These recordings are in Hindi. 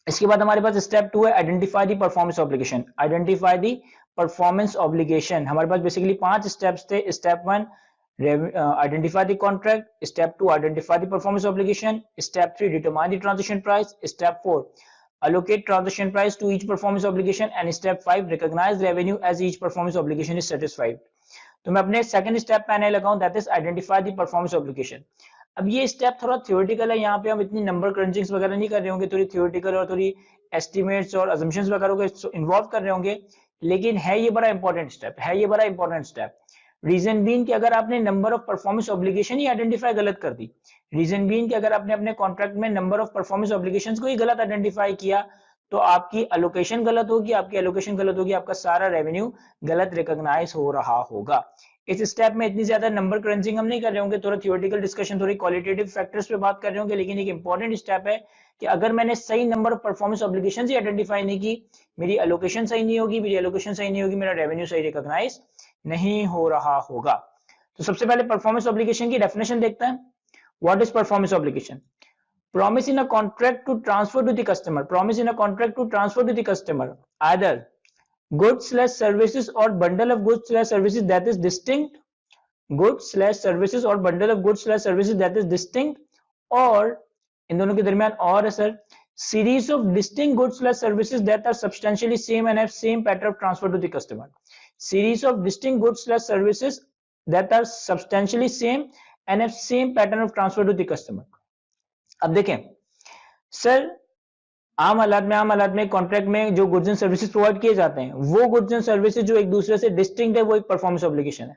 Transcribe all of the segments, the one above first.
इसके बाद हमारे पास स्टेप 2 है identify the performance obligation. Identify the performance obligation, हमारे पास बेसिकली 5 स्टेप्स थे। Step 1 identify the contract, step 2 identify the performance obligation, step 3 determine the transaction price, step 4 allocate transaction price to each performance obligation, and step 5 recognize revenue as each performance obligation is satisfied। तो मैं अपने सेकंड स्टेप पे आने लगा हूं, that is identify the performance obligation. अब ये स्टेप थोड़ा थ्योरेटिकल है, यहाँ पे हम इतनी नंबर क्रंचिंग्स वगैरह नहीं कर रहे होंगे, थोड़ी थ्योरेटिकल और थोड़ी एस्टिमेट्स और अजम्पशंस वगैरह को इन्वॉल्व कर रहे होंगे, लेकिन है ये बड़ा इंपॉर्टेंट स्टेप, है ये बड़ा इंपॉर्टेंट स्टेप। रीजन बीन कि अगर आपने number of performance obligation he identify गलत कर दी, रीजन बीन कि अगर आपने अपने कॉन्ट्रैक्ट में नंबर ऑफ परफॉर्मेंस ऑब्लिगेशंस को ही गलत आइडेंटिफाई किया, तो आपकी एलोकेशन गलत होगी, आपकी एलोकेशन गलत होगी, आपका सारा रेवेन्यू गलत रिकॉग्नाइज हो रहा होगा। इस स्टेप में इतनी ज्यादा नंबर क्रंचिंग हम नहीं कर रहे होंगे, थोड़ा थियोरेटिकल डिस्कशन, थोड़ी क्वालिटेटिव फैक्टर्स पे बात कर रहे होंगे, लेकिन एक इंपॉर्टेंट स्टेप है कि अगर मैंने सही number of performance obligations he identify नहीं की, मेरी एलोकेशन सही नहीं होगी, मेरी एलोकेशन सही नहीं होगी, मेरा रेवेन्यू सही रिकॉग्नाइज नहीं हो रहा होगा। तो सबसे पहले परफॉर्मेंस ऑब्लिगेशन की डेफिनेशन देखते हैं। What is performance obligation? Promise in a contract to transfer to the customer. Promise in a contract to transfer to the customer either goods slash services or bundle of goods slash services that is distinct. Goods slash services or bundle of goods slash services that is distinct, और इन दोनों के दरमियान और है sir, series of distinct goods slash services that are substantially same and have same pattern of transfer to the customer. Series of distinct goods slash services that are substantially same and have same pattern of transfer to the customer. अब देखें सर, आम हालात में कॉन्ट्रैक्ट में जो गुड्स एंड सर्विसेज प्रोवाइड किए जाते हैं, वो गुड्स एंड सर्विसेज जो एक दूसरे से डिस्टिंक्ट है, वो एक परफॉर्मेंस ऑब्लिगेशन है।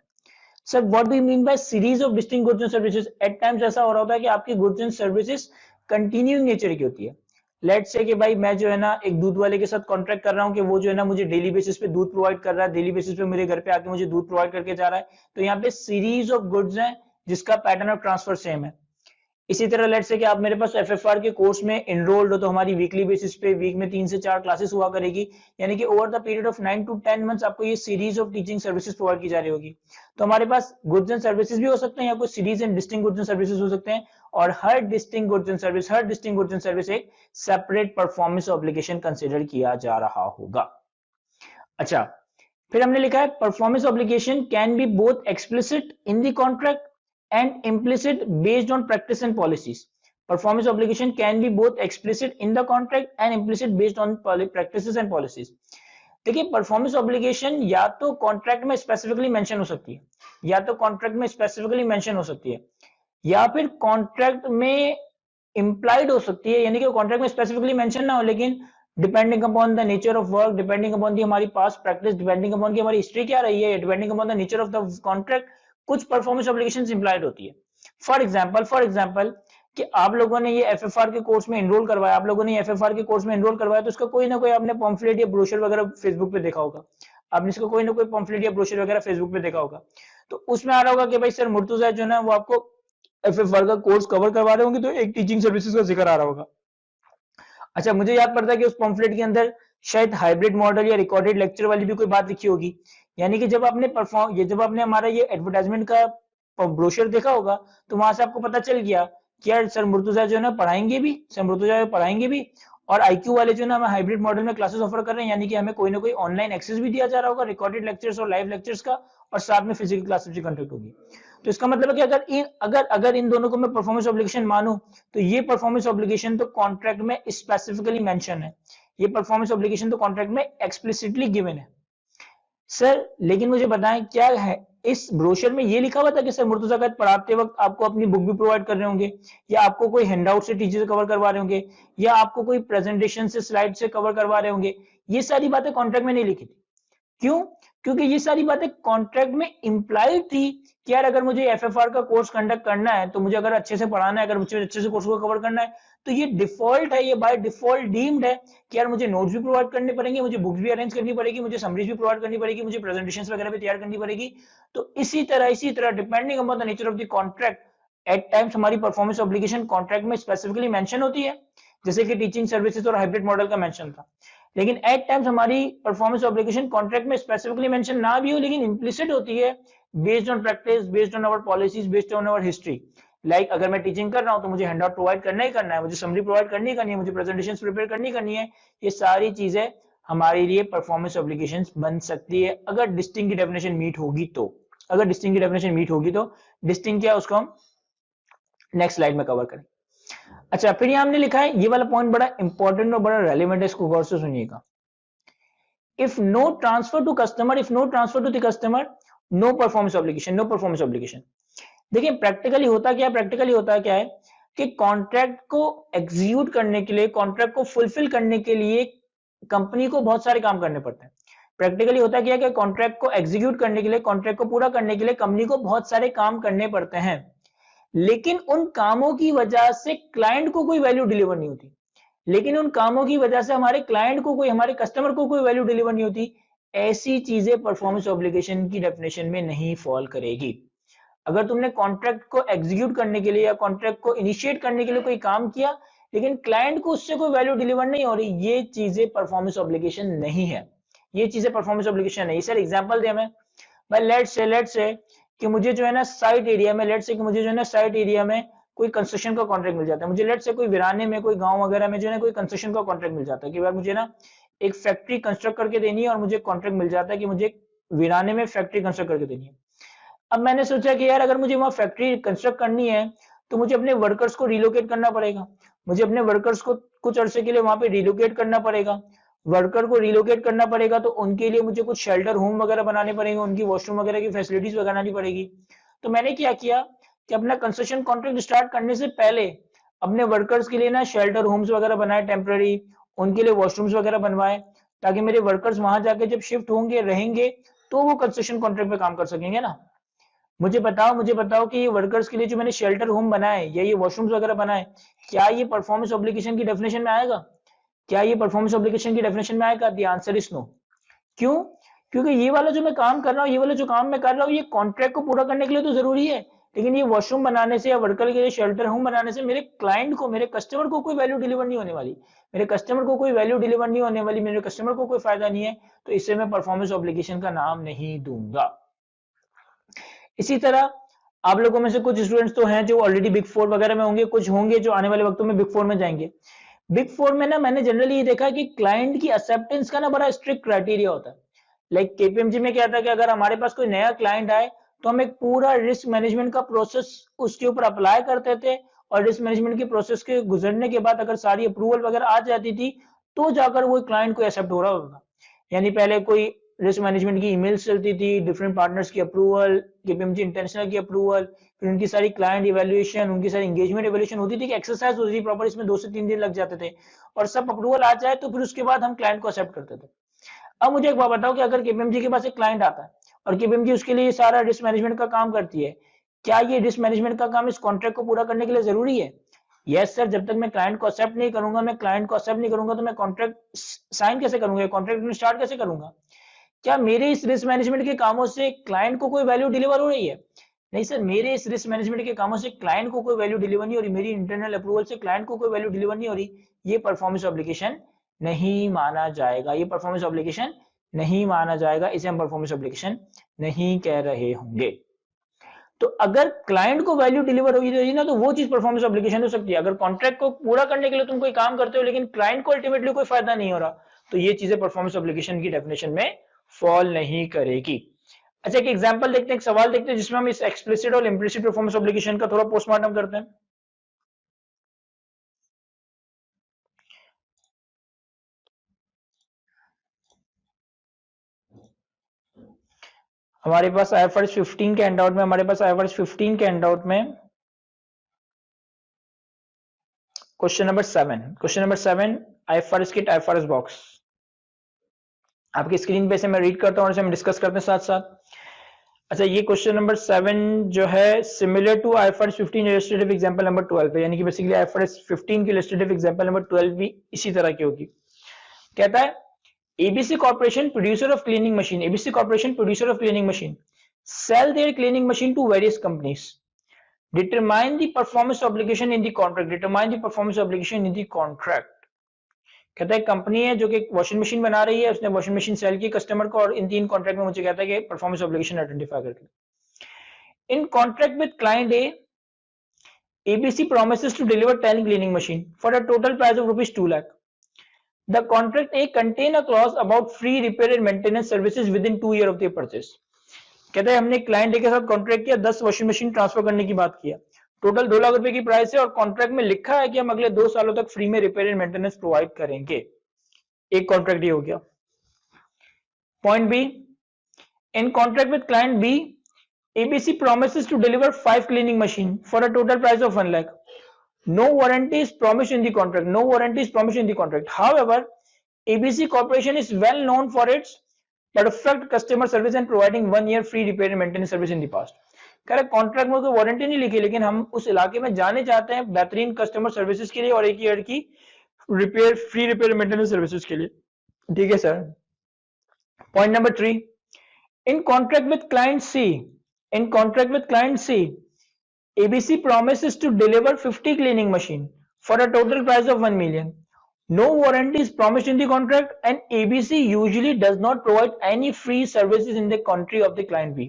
Sir what do you mean by series of distinct goods and services? At times ऐसा हो रहा होता है कि आपकी goods and services continuing nature की होती है। लेट्स से कि भाई मैं जो है ना एक दूध वाले के साथ कॉन्ट्रैक्ट कर रहा हूं कि वो जो है ना मुझे डेली बेसिस पे दूध प्रोवाइड कर रहा है, डेली बेसिस पे मेरे घर पे आके मुझे दूध प्रोवाइड करके जा रहा है, तो यहाँ पे सीरीज ऑफ गुड्स है जिसका पैटर्न ऑफ ट्रांसफर सेम है। इसी तरह लेट्स से कि आप मेरे पास एफएफआर के कोर्स में एनरोल्ड हो, तो हमारी वीकली बेसिस पे वीक में 3 से 4 क्लासेस हुआ करेगी, यानी कि over the period of 9 to 10 months आपको ये series of teaching services provide की जा रही होगी। तो हमारे पास गुड्स एंड सर्विसेज भी हो सकते हैं या कोई series and distinct goods and services हो सकते हैं, और हर डिस्टिंक्ट गुड्स एंड सर्विस एक सेपरेट परफॉर्मेंस ऑब्लिगेशन कंसिडर किया जा रहा होगा। अच्छा, फिर हमने लिखा है performance obligation can be both explicit in the contract and implicit based on practice and policies. Performance obligation can be both explicit in the contract and implicit based on practices and policies. देखिए परफॉर्मेंस ऑब्लिगेशन या तो कॉन्ट्रैक्ट में स्पेसिफिकली मेंशन हो सकती है, या तो कॉन्ट्रैक्ट में स्पेसिफिकली मेंशन हो सकती है, या फिर कॉन्ट्रैक्ट में इंप्लाइड हो सकती है, यानी कि कॉन्ट्रैक्ट में स्पेसिफिकली मेंशन ना हो, लेकिन depending upon the nature of work, depending upon the हमारी पास्ट प्रैक्टिस, डिपेंडिंग अपॉन की हमारी हिस्ट्री क्या रही है, depending upon the nature of the contract, कुछ परफॉर्मेंस ऑब्लिगेशंस इंप्लाइड होती है। फॉर एग्जांपल कि आप लोगों ने ये एफएफआर के कोर्स में एनरोल करवाया, आप लोगों ने एफएफआर के कोर्स में एनरोल करवाया, तो इसका कोई ना कोई आपने पॉम्फलेट या ब्रोशर वगैरह फेसबुक पे देखा होगा, आपने इसका कोई ना कोई पॉम्फलेट या ब्रोशर वगैरह फेसबुक पे देखा होगा, तो उसमें आ रहा होगा कि भाई सर मुर्तुजा जो है ना वो आपको एफएफआर का कोर्स कवर करवा रहे होंगे, तो एक टीचिंग सर्विसेज का जिक्र आ रहा होगा। अच्छा, मुझे याद पड़ता है कि उस पॉम्फलेट के अंदर शायद हाइब्रिड मॉडल या रिकॉर्डेड लेक्चर वाली भी कोई बात लिखी होगी, यानी कि जब आपने हमारा ये एडवर्टाइजमेंट का ब्रोशर देखा होगा, तो वहां से आपको पता चल गया कि यार सर मुर्तुजा जो है ना पढ़ाएंगे भी, और आईक्यू वाले जो है ना हमें हाइब्रिड मॉडल में क्लासेस ऑफर कर रहे हैं, यानी कि हमें कोई ना कोई ऑनलाइन एक्सेस भी दिया जा रहा होगा रिकॉर्डेड लेक्चर्स और लाइव लेक्चर्स का, और साथ में फिजिकल क्लासेस भी कंडक्ट होगी। तो इसका मतलब है कि अगर इन दोनों को मैं परफॉर्मेंस ऑब्लिगेशन मानूं, तो ये परफॉर्मेंस ऑब्लिगेशन तो कॉन्ट्रैक्ट में स्पेसिफिकली मेंशन है, ये परफॉर्मेंस ऑब्लिगेशन तो कॉन्ट्रैक्ट में एक्सप्लिसिटली गिवन है। सर लेकिन मुझे बताएं क्या है इस ब्रोशर में ये लिखा हुआ था कि सर मुर्तुजा का पढ़ाते वक्त आपको अपनी बुक भी प्रोवाइड कर रहे होंगे, या आपको कोई हैंडआउट से टीचर से कवर करवा रहे होंगे, या आपको कोई प्रेजेंटेशन से स्लाइड से कवर करवा रहे होंगे? ये सारी बातें कॉन्ट्रैक्ट में नहीं लिखी थी। क्यों? क्योंकि ये सारी बातें कॉन्ट्रैक्ट में इंप्लाइड थी कि यार अगर मुझे एफएफआर का कोर्स कंडक्ट करना है, तो मुझे अगर अच्छे से पढ़ाना है, अगर मुझे अच्छे से कोर्स को कवर करना है, तो ये डिफॉल्ट है, ये बाय डिफॉल्ट डीम्ड है कि यार मुझे नोट्स भी प्रोवाइड करने पड़ेंगे, मुझे बुक्स भी अरेंज करनी पड़ेगी, मुझे समरीज भी प्रोवाइड करनी पड़ेगी, मुझे प्रेजेंटेशंस वगैरह भी तैयार करनी पड़ेगी। तो इसी तरह depending upon the nature of the contract, at times हमारी परफॉर्मेंस ऑब्लिगेशन कॉन्ट्रैक्ट में स्पेसिफिकली मेंशन होती है, जैसे कि टीचिंग सर्विसेज और हाइब्रिड मॉडल का मेंशन था। लेकिन एट टाइम्स हमारी परफॉर्मेंस ऑब्लिगेशन कॉन्ट्रैक्ट में स्पेसिफिकली मेंशन ना भी हो, लेकिन इंप्लिसिट होती है based on practice, based on our policies, based on our history. Like अगर मैं टीचिंग कर रहा हूं तो मुझे हैंडआउट प्रोवाइड करना ही करना है, मुझे समरी प्रोवाइड करनी है, मुझे प्रेजेंटेशन प्रिपेयर करनी है। ये सारी चीजें हमारे लिए परफॉर्मेंस ऑब्लिगेशंस बन सकती है अगर डिस्टिंक्ट की डेफिनेशन मीट होगी तो। अगर डिस्टिंक्ट की डेफिनेशन मीट होगी तो डिस्टिंक्ट क्या है उसको हम नेक्स्ट स्लाइड में कवर करें। अच्छा, फिर यहां हमने लिखा है, ये वाला पॉइंट बड़ा इंपॉर्टेंट और बड़ा रेलिवेंट है, इसको गौर से सुनिएगा। If no transfer to customer, if no transfer to the customer, no performance obligation, no performance obligation. देखिए प्रैक्टिकली होता क्या है, प्रैक्टिकली होता क्या है कि कॉन्ट्रैक्ट को एग्जीक्यूट करने के लिए, कॉन्ट्रैक्ट को फुलफिल करने के लिए कंपनी को बहुत सारे काम करने पड़ते हैं। प्रैक्टिकली होता क्या है कि कॉन्ट्रैक्ट को एग्जीक्यूट करने के लिए, कॉन्ट्रैक्ट को पूरा करने के लिए कंपनी को बहुत सारे काम करने पड़ते हैं, लेकिन उन कामों की वजह से क्लाइंट को कोई वैल्यू डिलीवर नहीं होती, लेकिन उन कामों की वजह से हमारे क्लाइंट को कोई, हमारे कस्टमर को कोई वैल्यू डिलीवर नहीं होती। ऐसी चीजें परफॉर्मेंस ऑब्लिगेशन की डेफिनेशन में नहीं फॉल करेगी। अगर तुमने कॉन्ट्रैक्ट को एग्जीक्यूट करने के लिए या कॉन्ट्रैक्ट को इनिशिएट करने के लिए कोई काम किया, लेकिन क्लाइंट को उससे कोई वैल्यू डिलीवर नहीं हो रही, ये चीजें परफॉर्मेंस ऑब्लिगेशन नहीं है, ये चीजें परफॉर्मेंस ऑब्लिगेशन नहीं। सर एग्जांपल दे हमें भाई, लेट्स से कि मुझे जो है ना साइट एरिया में, लेट्स से कि मुझे जो है ना साइट एरिया में कोई कंस्ट्रक्शन का कॉन्ट्रैक्ट मिल जाता है, मुझे लेट्स से कोई वीराने में, कोई गांव वगैरह में जो है ना कोई कंस्ट्रक्शन का कॉन्ट्रैक्ट मिल जाता है कि यार मुझे ना एक फैक्ट्री कंस्ट्रक्ट करके देनी है, और मुझे कॉन्ट्रैक्ट मिल जाता है कि मुझे वीराने में फैक्ट्री कंस्ट्रक्ट करके देनी है। अब मैंने सोचा कि यार अगर मुझे वहां फैक्ट्री कंस्ट्रक्ट करनी है तो मुझे अपने वर्कर्स को रिलोकेट करना पड़ेगा, मुझे अपने वर्कर्स को कुछ अरसे के लिए वहां पे रिलोकेट करना पड़ेगा। वर्कर को रिलोकेट करना पड़ेगा तो उनके लिए मुझे कुछ शेल्टर होम वगैरह बनाने पड़ेंगे, उनकी वॉशरूम वगैरह की फैसिलिटीज बनानी पड़ेगी। तो मैंने क्या किया कि अपना कंस्ट्रक्शन कॉन्ट्रैक्ट स्टार्ट करने से पहले अपने वर्कर्स के लिए ना शेल्टर होम्स वगैरह बनाए टेम्पररी, उनके लिए वॉशरूम्स वगैरह बनवाए, ताकि मेरे वर्कर्स वहां जाके जब शिफ्ट होंगे, रहेंगे, तो वो कंस्ट्रक्शन कॉन्ट्रैक्ट पे काम कर सकेंगे ना। मुझे बताओ कि ये वर्कर्स के लिए जो मैंने शेल्टर होम बनाए या ये वॉशरूम्स वगैरह बनाए, क्या ये परफॉर्मेंस ऑब्लिगेशन की डेफिनेशन में आएगा? क्या ये परफॉर्मेंस ऑब्लिगेशन की डेफिनेशन में आएगा? The answer is no. क्यों? क्योंकि ये वाला जो मैं काम कर रहा हूँ, ये वाला जो काम मैं कर रहा हूँ, ये कॉन्ट्रैक्ट को पूरा करने के लिए तो जरूरी है, लेकिन ये वॉशरूम बनाने से या वर्कर के लिए शेल्टर होम बनाने से मेरे क्लाइंट को, मेरे कस्टमर को कोई वैल्यू डिलीवर नहीं होने वाली, मेरे कस्टमर को कोई वैल्यू डिलीवर नहीं होने वाली, मेरे कस्टमर को कोई फायदा नहीं है, तो इससे मैं परफॉर्मेंस ऑब्लिगेशन का नाम नहीं दूंगा। इसी तरह आप लोगों में से कुछ स्टूडेंट्स तो हैं जो ऑलरेडी बिग फोर वगैरह में होंगे, कुछ होंगे जो आने वाले वक्तों में बिग फोर में जाएंगे। बिग फोर में ना मैंने जनरली ये देखा कि क्लाइंट की एक्सेप्टेंस का ना बड़ा स्ट्रिक्ट क्राइटेरिया होता है। लाइक केपीएमजी में क्या था कि अगर हमारे पास कोई नया क्लाइंट आए तो हम एक पूरा रिस्क मैनेजमेंट का प्रोसेस उसके ऊपर अप्लाई करते थे, और रिस्क मैनेजमेंट के प्रोसेस के गुजरने के बाद अगर सारी अप्रूवल वगैरह आ जाती थी तो जाकर वो क्लाइंट को एक्सेप्ट हो रहा होगा। यानी पहले कोई रिस्क मैनेजमेंट की ईमेल्स चलती थी, डिफरेंट पार्टनर्स की अप्रूवल, केपीएमजी इंटरनेशनल की अप्रूवल, फिर उनकी सारी क्लाइंट इवैल्यूएशन, उनकी सारी एंगेजमेंट इवैल्यूएशन होती थी कि एक्सरसाइज होती थी प्रॉपर, इसमें 2 से 3 दिन लग जाते थे, और सब अप्रूवल आ जाए तो फिर उसके बाद हम क्लाइंट को एक्सेप्ट करते थे। अब मुझे एक बात बताओ कि अगर केपीएमजी के पास एक क्लाइंट आता है और केपीएमजी उसके लिए सारा रिस्क मैनेजमेंट का काम करती है, क्या ये रिस्क मैनेजमेंट का काम इस कॉन्ट्रैक्ट को पूरा करने के लिए जरूरी है? यस सर, जब तक मैं क्लाइंट को एक्सेप्ट नहीं करूंगा, मैं क्लाइंट को एक्सेप्ट नहीं करूंगा तो मैं कॉन्ट्रैक्ट साइन कैसे करूंगा, कॉन्ट्रैक्ट स्टार्ट कैसे करूंगा? क्या मेरे इस रिस्क मैनेजमेंट के कामों से क्लाइंट को कोई वैल्यू डिलीवर हो रही है? नहीं सर, मेरे इस रिस्क मैनेजमेंट के कामों से क्लाइंट को कोई वैल्यू डिलीवर नहीं हो रही, मेरी इंटरनल अप्रूवल से क्लाइंट को कोई वैल्यू डिलीवर नहीं हो रही, ये परफॉर्मेंस ऑब्लिगेशन नहीं माना जाएगा, ये परफॉर्मेंस ऑब्लिगेशन नहीं माना जाएगा, इसे हम परफॉर्मेंस ऑब्लिगेशन नहीं कह रहे होंगे। तो अगर क्लाइंट को वैल्यू डिलीवर हो रही ना तो वो चीज परफॉर्मेंस ऑब्लिगेशन हो सकती है। अगर कॉन्ट्रैक्ट को पूरा करने के लिए तुम कोई काम करते हो लेकिन क्लाइंट को अल्टीमेटली कोई फायदा नहीं हो रहा, तो ये चीजें परफॉर्मेंस ऑब्लिगेशन की डेफिनेशन में फॉल नहीं करेगी। अच्छा, एक एग्जांपल देखते हैं, एक सवाल देखते हैं जिसमें हम इस एक्सप्लिसिट और इम्प्लिसिट परफॉर्मेंस ऑब्लिगेशन का थोड़ा पोस्टमार्टम करते हैं। हमारे पास IFRS 15 के हैंडआउट में, question number 7 IFRS kit, IFRS box आपकी स्क्रीन पे से मैं रीड करता हूं और इसे हम डिस्कस करते हैं साथ साथ। अच्छा, ये क्वेश्चन नंबर 7 जो है similar to IFRS 15 illustrative example number 12 है, यानी कि बेसिकली IFRS 15 की इलस्ट्रेटिव एग्जांपल नंबर 12 भी इसी तरह की होगी। कहता है ABC Corporation producer of cleaning machine, ABC Corporation producer of cleaning machine sell their cleaning machine to various companies. Determine the performance obligation in the contract. Determine the performance obligation in the contract. कहता है कंपनी है जो कि वॉशिंग मशीन बना रही है, उसने वॉशिंग मशीन सेल की कस्टमर को, और इन 3 कॉन्ट्रैक्ट में मुझे कहता है कि परफॉर्मेंस ऑब्लिगेशन आइडेंटिफाई करके। इन contract with client A, ABC promises to deliver 10 cleaning machine for a total price of rupees 2 lakh. The contract A contain a clause about free repair and maintenance services within 2 years of the purchase. कहते हैं हमने क्लाइंट ए के साथ कॉन्ट्रैक्ट किया, 10 वॉशिंग मशीन ट्रांसफर करने की बात किया, टोटल 2 लाख रुपए की प्राइस है और कॉन्ट्रैक्ट में लिखा है कि हम अगले 2 सालों तक फ्री में रिपेयर एंड मेंटेनेंस प्रोवाइड करेंगे. एक कॉन्ट्रैक्ट ये हो गया. Point B, in contract with client B ABC promises to deliver 5 cleaning machine for a total price of 1 lakh. No warranty is promised in the contract. No warranty is promised in the contract. However, ABC Corporation is well known for its perfect customer service and providing 1 year free repair and maintenance service in the past. कह रहे कॉन्ट्रैक्ट में कोई वारंटी नहीं लिखी, लेकिन हम उस इलाके में जाने चाहते हैं बेहतरीन कस्टमर सर्विसेज के लिए और 1 ईयर की फ्री रिपेयर मेंटेनेंस सर्विसेज के लिए. ठीक है sir. Point number 3, in contract with client C, in contract with client C, ABC promises to deliver 50 cleaning machine for a total price of 1 million. No warranty is promised in the contract and ABC usually does not provide any free services in the country of the client B.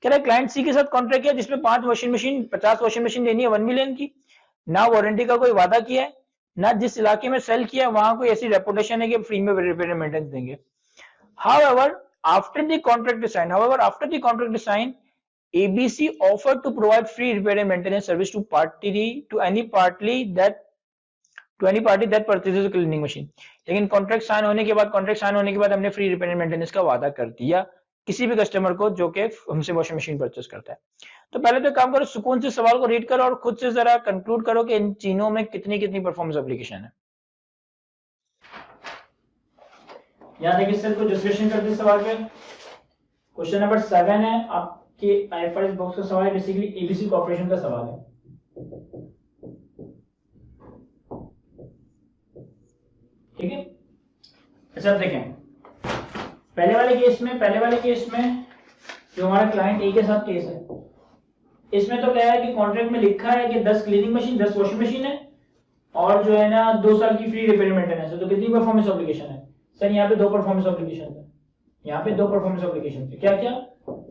कह रहा है क्लाइंट सी के साथ कॉन्ट्रैक्ट किया जिसमें 5 वॉशिंग मशीन 50 वॉशिंग मशीन देनी है 1 मिलियन की, ना वारंटी का कोई वादा किया है, ना जिस इलाके में सेल किया वहां कोई ऐसी रेपुटेशन है कि फ्री में रिपेयर मेंटेनेंस देंगे. However, after the contract is signed, ABC offered to provide free repair and maintenance service to any party that purchases a cleaning machine. लेकिन कॉन्ट्रैक्ट साइन होने के बाद हमने फ्री रिपेयर एंड मेंटेनेंस का वादा कर दिया किसी भी कस्टमर को जो कि हमसे वॉशिंग मशीन परचेस करता है. तो पहले तो काम करो, सुकून से सवाल को रीड करो और खुद से जरा कंक्लूड करो कि इन तीनों में कितनी परफॉर्मेंस एप्लीकेशन है. यहाँ देखिए सर को डिस्कशन करते सवाल पे. क्वेश्चन नंबर 7 है आपके IFRS बॉक्स का सवाल है, बेसिकली ABC कॉर्पोरेशन का सवाल है. ठीक है. अच्छा देखें, पहले वाले केस में जो हमारा क्लाइंट ए के साथ केस है, इसमें तो क्या है कि कॉन्ट्रैक्ट में लिखा है कि 10 क्लीनिंग मशीन 10 वॉशिंग मशीन है और जो है ना 2 साल की फ्री रिपेयर मेंटेनेंस है. तो कितनी परफॉर्मेंस ऑब्लिगेशन है सर? यहाँ पे 2 परफॉर्मेंस ऑब्लिगेशन है. यहाँ पे 2 परफॉर्मेंस ऑब्लिगेशन थे. क्या क्या?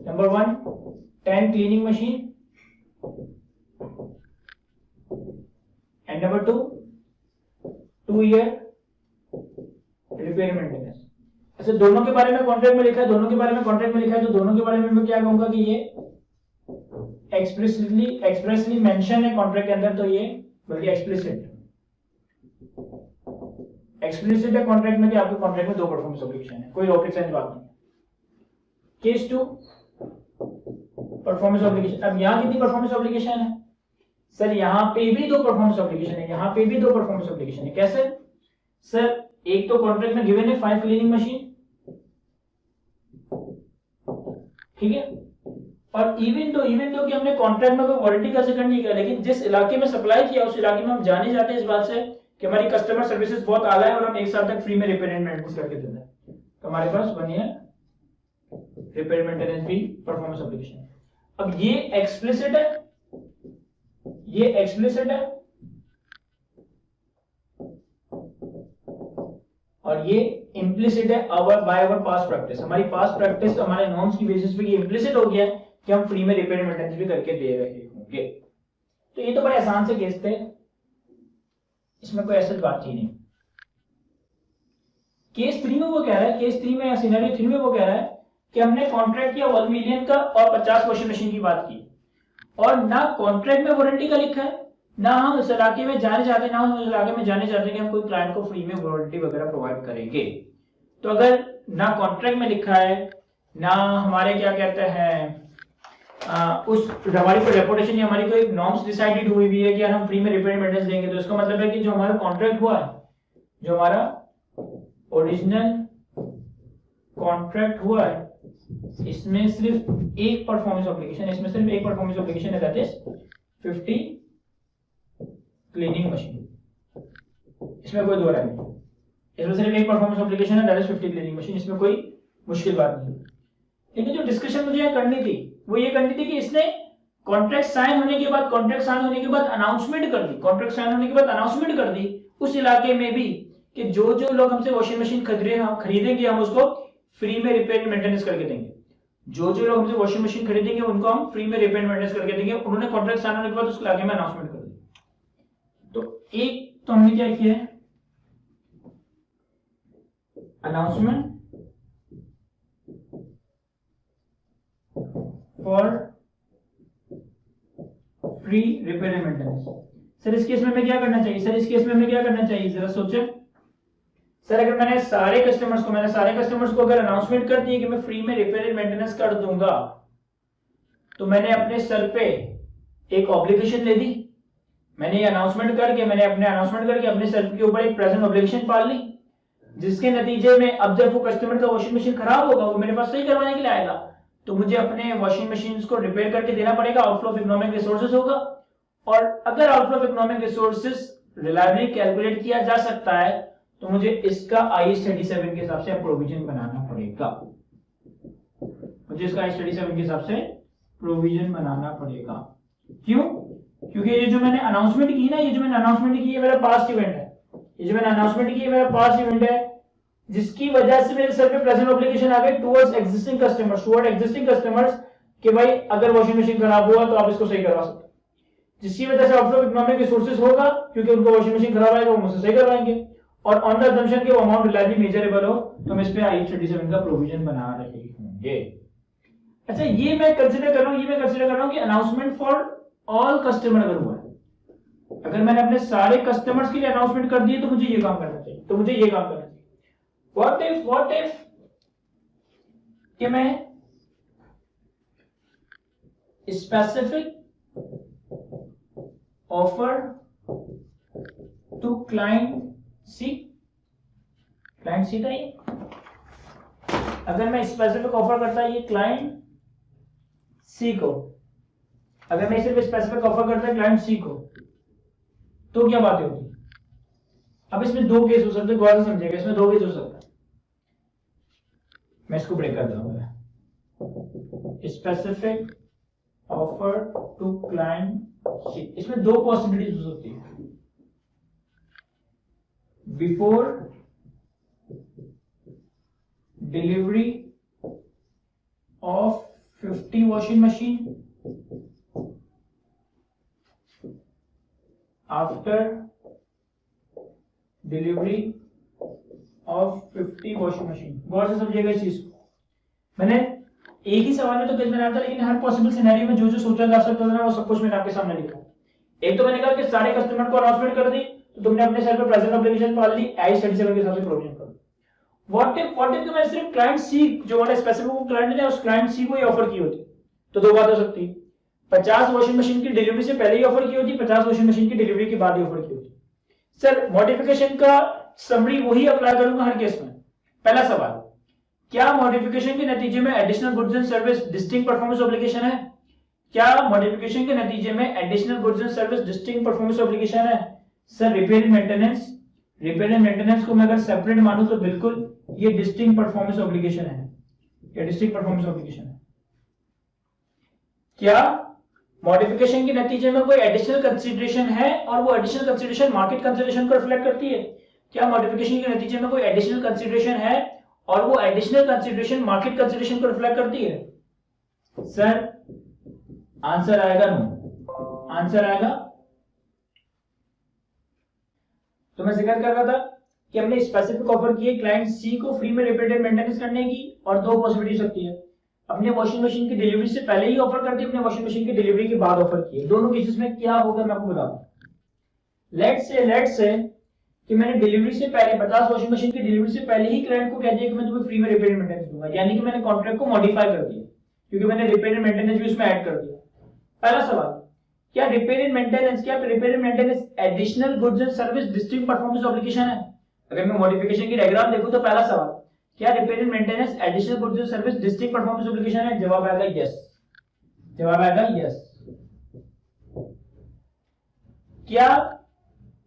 Number 1 10 cleaning machine and number 2 2 year repair maintenance. ऐसे दोनों के बारे में कॉन्ट्रैक्ट में लिखा है, तो दोनों के बारे में मैं क्या कहूंगा कि ये एक्सप्रेसली मेंशन है कॉन्ट्रैक्ट के अंदर. तो ये बल्कि एक्सप्लिसिट है कॉन्ट्रैक्ट में कि आपके कॉन्ट्रैक्ट में 2 परफॉर्मेंस ऑब्लिगेशन है. कोई रॉकेट साइंस बात नहीं. Case 2 performance obligation. अब यहां कितनी परफॉर्मेंस ऑब्लिगेशन है सर? यहां पे भी 2 परफॉर्मेंस ऑब्लिगेशन है, यहां पे भी 2 परफॉर्मेंस ऑब्लिगेशन है. कैसे सर? एक तो कॉन्ट्रैक्ट में गिवन है 5 क्लीनिंग मशीन, ठीक है, और इवन दो कि हमने कॉन्ट्रैक्ट में कोई वारंटी का जिक्र नहीं किया, लेकिन जिस इलाके में सप्लाई किया उस इलाके में हम जाने जाते हैं इस बात से कि हमारी कस्टमर सर्विसेज बहुत आला है और हम 1 साल तक फ्री में रिपेयर एंड मेंटेनेंस करके देते हैं. तो हमारे पास 1 ईयर रिपेयर मेंटेनेंस भी परफॉर्मेंस ऑब्लिगेशन है. अब ये एक्सप्लिसिट है और ये इम्प्लिसिट है बाय आवर पास्ट प्रैक्टिस. हमारी पास्ट प्रैक्टिस हमारे नॉर्म्स की बेसिस पे ये इम्प्लिसिट हो गया है कि हम फ्री में रिपेयर मेंटेनेंस भी करके दे रहे होंगे. तो ये तो बड़े आसान से केस थे, इसमें कोई ऐसी बात ही नहीं. केस 3 में वो कह रहा है, केस 3 में या सिनेरियो 3 में वो कह रहा है कि हमने कॉन्ट्रैक्ट किया 1 मिलियन का और 50 वॉशिंग मशीन की बात की और ना कॉन्ट्रैक्ट में वारंटी का लिखा है, ना हम उस इलाके में जाने चाहते कि हम कोई क्लाइंट को फ्री में वारंटी वगैरह प्रोवाइड करेंगे. तो अगर ना कॉन्ट्रैक्ट में लिखा है, ना हमारे क्या कहते हैं उस हमारी कोई रेपुटेशन या हमारी कोई नॉर्म्स डिसाइडेड हुई भी है कि यार हम फ्री में रिपेयर मेंटेनेंस देंगे, तो इसका मतलब है कि जो हमारा कॉन्ट्रैक्ट हुआ है, जो हमारा ओरिजिनल कॉन्ट्रैक्ट हुआ है, इसमें सिर्फ एक परफॉर्मेंस ऑब्लिगेशन है, दैट इज 50 क्लीनिंग मशीन. इसमें कोई दो राय नहीं, इसमें सिर्फ एक परफॉर्मेंस ऑब्लिगेशन है, दैट इज 50 क्लीनिंग मशीन. इसमें कोई मुश्किल बात नहीं. लेकिन जो डिस्कशन मुझे यहाँ करनी थी वो ये करनी थी कि इसने कॉन्ट्रैक्ट साइन होने के बाद अनाउंसमेंट कर दी उस इलाके में भी कि जो लोग हमसे वॉशिंग मशीन खरीदेंगे हम उसको फ्री में रिपेयर मेंटेनेंस करके देंगे. जो लोग हमसे वॉशिंग मशीन खरीदेंगे उनको हम फ्री में रिपेयर मेंटेनेंस करके देंगे. उन्होंने कॉन्ट्रैक्ट साइन होने के बाद उस इलाके में अनाउंसमेंट कर दी. एक तो हमने क्या किया है, announcement for free repair and maintenance. Sir इस केस में हमें क्या करना चाहिए, सर इस केस में हमें क्या करना चाहिए, जरा सोचें। सर अगर मैंने सारे कस्टमर्स को अगर अनाउंसमेंट कर दी कि मैं फ्री में रिपेयर एंड मेंटेनेंस कर दूंगा, तो मैंने अपने सर पे एक ऑब्लिगेशन ले दी। मैंने ये अनाउंसमेंट करके अपने सर के ऊपर एक प्रेजेंट ऑब्लिगेशन पाल ली, जिसके नतीजे में अब जब वो कस्टमर का वॉशिंग मशीन खराब होगा, वो मेरे पास सही करवाने के लिए आएगा, तो मुझे अपने वॉशिंग मशीन को रिपेयर करके देना पड़ेगा। आउटफ्लो ऑफ इकोनॉमिक रिसोर्सेज होगा, और अगर outflow of economic resources reliably calculate किया जा सकता है, तो मुझे इसका IAS 37 के हिसाब से प्रोविजन बनाना पड़ेगा। क्यों? क्योंकि ये जो मैंने अनाउंसमेंट की ना, ये मेरा पास्ट इवेंट है, जिसकी वजह से मेरे सर पे प्रेजेंट ऑब्लिगेशन आ गई टुवर्ड्स एग्जिस्टिंग कस्टमर्स कि भाई अगर वॉशिंग मशीन खराब हुआ तो आप इसको सही करवा सकते, जिसकी वजह से आउटफ्लो ऑफ इकोनॉमिक रिसोर्सेज होगा, क्योंकि उनको वॉशिंग मशीन खराब आएगा, वो मुझसे सही करवाएंगे, और ऑन द असम्पशन कि वो अमाउंट रिलायबली मेजरेबल हो, तो हम इस पे IAS 37 का प्रोविजन बना रहे होंगे। अच्छा, ये मैं कंसीडर कर रहा हूं कि अनाउंसमेंट फॉर ऑल कस्टमर अगर हुआ है, अगर मैंने अपने सारे कस्टमर्स के लिए अनाउंसमेंट कर दिए, तो मुझे ये काम करना चाहिए। व्हाट इफ कि मैं स्पेसिफिक ऑफर टू क्लाइंट सी था ये, अगर मैं स्पेसिफिक ऑफर करता ये क्लाइंट सी को, अगर मैं सिर्फ स्पेसिफिक ऑफर करता क्लाइंट सी को, तो क्या बातें होती। अब इसमें दो केस हो सकते हैं, गौर से समझिएगा, इसमें दो केस हो सकता है। मैं इसको ब्रेक कर दूंगा। Specific offer to client see, इसमें दो पॉसिबिलिटीज हो सकती है। Before delivery of 50 washing machine, after delivery of 50 washing machine. गौर से समझिएगा इस चीज को। मैंने एक ही सवाल में तो पेज में आता, लेकिन हर पॉसिबल सिनेरियो में जो जो सोचा जा सकता था ना, वो सब कुछ मैंने आपके सामने लिखा। एक तो मैंने कहा कि सारे कस्टमर को अनाउंसमेंट कर दी, तो तुमने अपने सर पे प्रेजेंट ऑब्लिगेशन पाल ली, IAS 37 के हिसाब से प्रोविजन करो। व्हाट इफ कि मैं सिर्फ क्लाइंट सी, जो वाला स्पेसिफिक क्लाइंट ने उस क्लाइंट सी को ही ऑफर की होती, तो दो बात हो सकती है। 50 वॉशिंग मशीन की डिलीवरी से पहले ही ऑफर की होती, 50 वॉशिंग मशीन की डिलीवरी के बाद ही ऑफर की होती। सर मॉडिफिकेशन का समरी वही अप्लाई करूंगा हर केस में। पहला सवाल, क्या मॉडिफिकेशन के नतीजे में additional goods and service distinct performance obligation है? क्या मॉडिफिकेशन के नतीजे में additional goods and service distinct performance obligation है? सर रिपेयर एंड मेंटेनेंस को मैं अगर सेपरेट मानूं तो बिल्कुल ये डिस्टिंक्ट परफॉर्मेंस ऑब्लिगेशन है। क्या मॉडिफिकेशन के नतीजे में कोई एडिशनल कंसीडरेशन है और वो एडिशनल कंसीडरेशन मार्केट कंसीडरेशन को रिफ्लेक्ट करती है? क्या मॉडिफिकेशन के नतीजे में कोई एडिशनल कंसीडरेशन है और वो एडिशनल कंसीडरेशन मार्केट कंसीडरेशन को रिफ्लेक्ट करती है? सर आंसर आएगा नो, आंसर आएगा। तो मैं जिक्र कर रहा था कि हमने स्पेसिफिक ऑफर किए क्लाइंट सी को फ्री में रिपेयर एंड मेंटेनेंस करने की, और दो पॉसिबिलिटी सकती है। अपने वॉशिंग मशीन की डिलीवरी से पहले ही ऑफर करती है, अपने वॉशिंग मशीन की डिलीवरी के बाद ऑफर किए। दोनों केसेस में क्या होगा मैं आपको बताता हूं। लेट्स से कि मैंने डिलीवरी से पहले 50 वॉशिंग मशीन की डिलीवरी से पहले ही क्लाइंट को कह दिया कि मैं तुम्हें फ्री में रिपेयर एंड मेंटेनेंस दूंगा, यानी कि मैंने कॉन्ट्रैक्ट को मॉडिफाई कर दिया, क्योंकि मैंने रिपेयर एंड मेंटेनेंस भी उसमें ऐड कर दिया। पहला सवाल, क्या repair and maintenance additional goods and service distinct performance obligation है? अगर मैं मॉडिफिकेशन की डायग्राम देखूं तो पहला सवाल, क्या repair and maintenance additional goods and service distinct performance obligation है? जवाब आएगा यस। क्या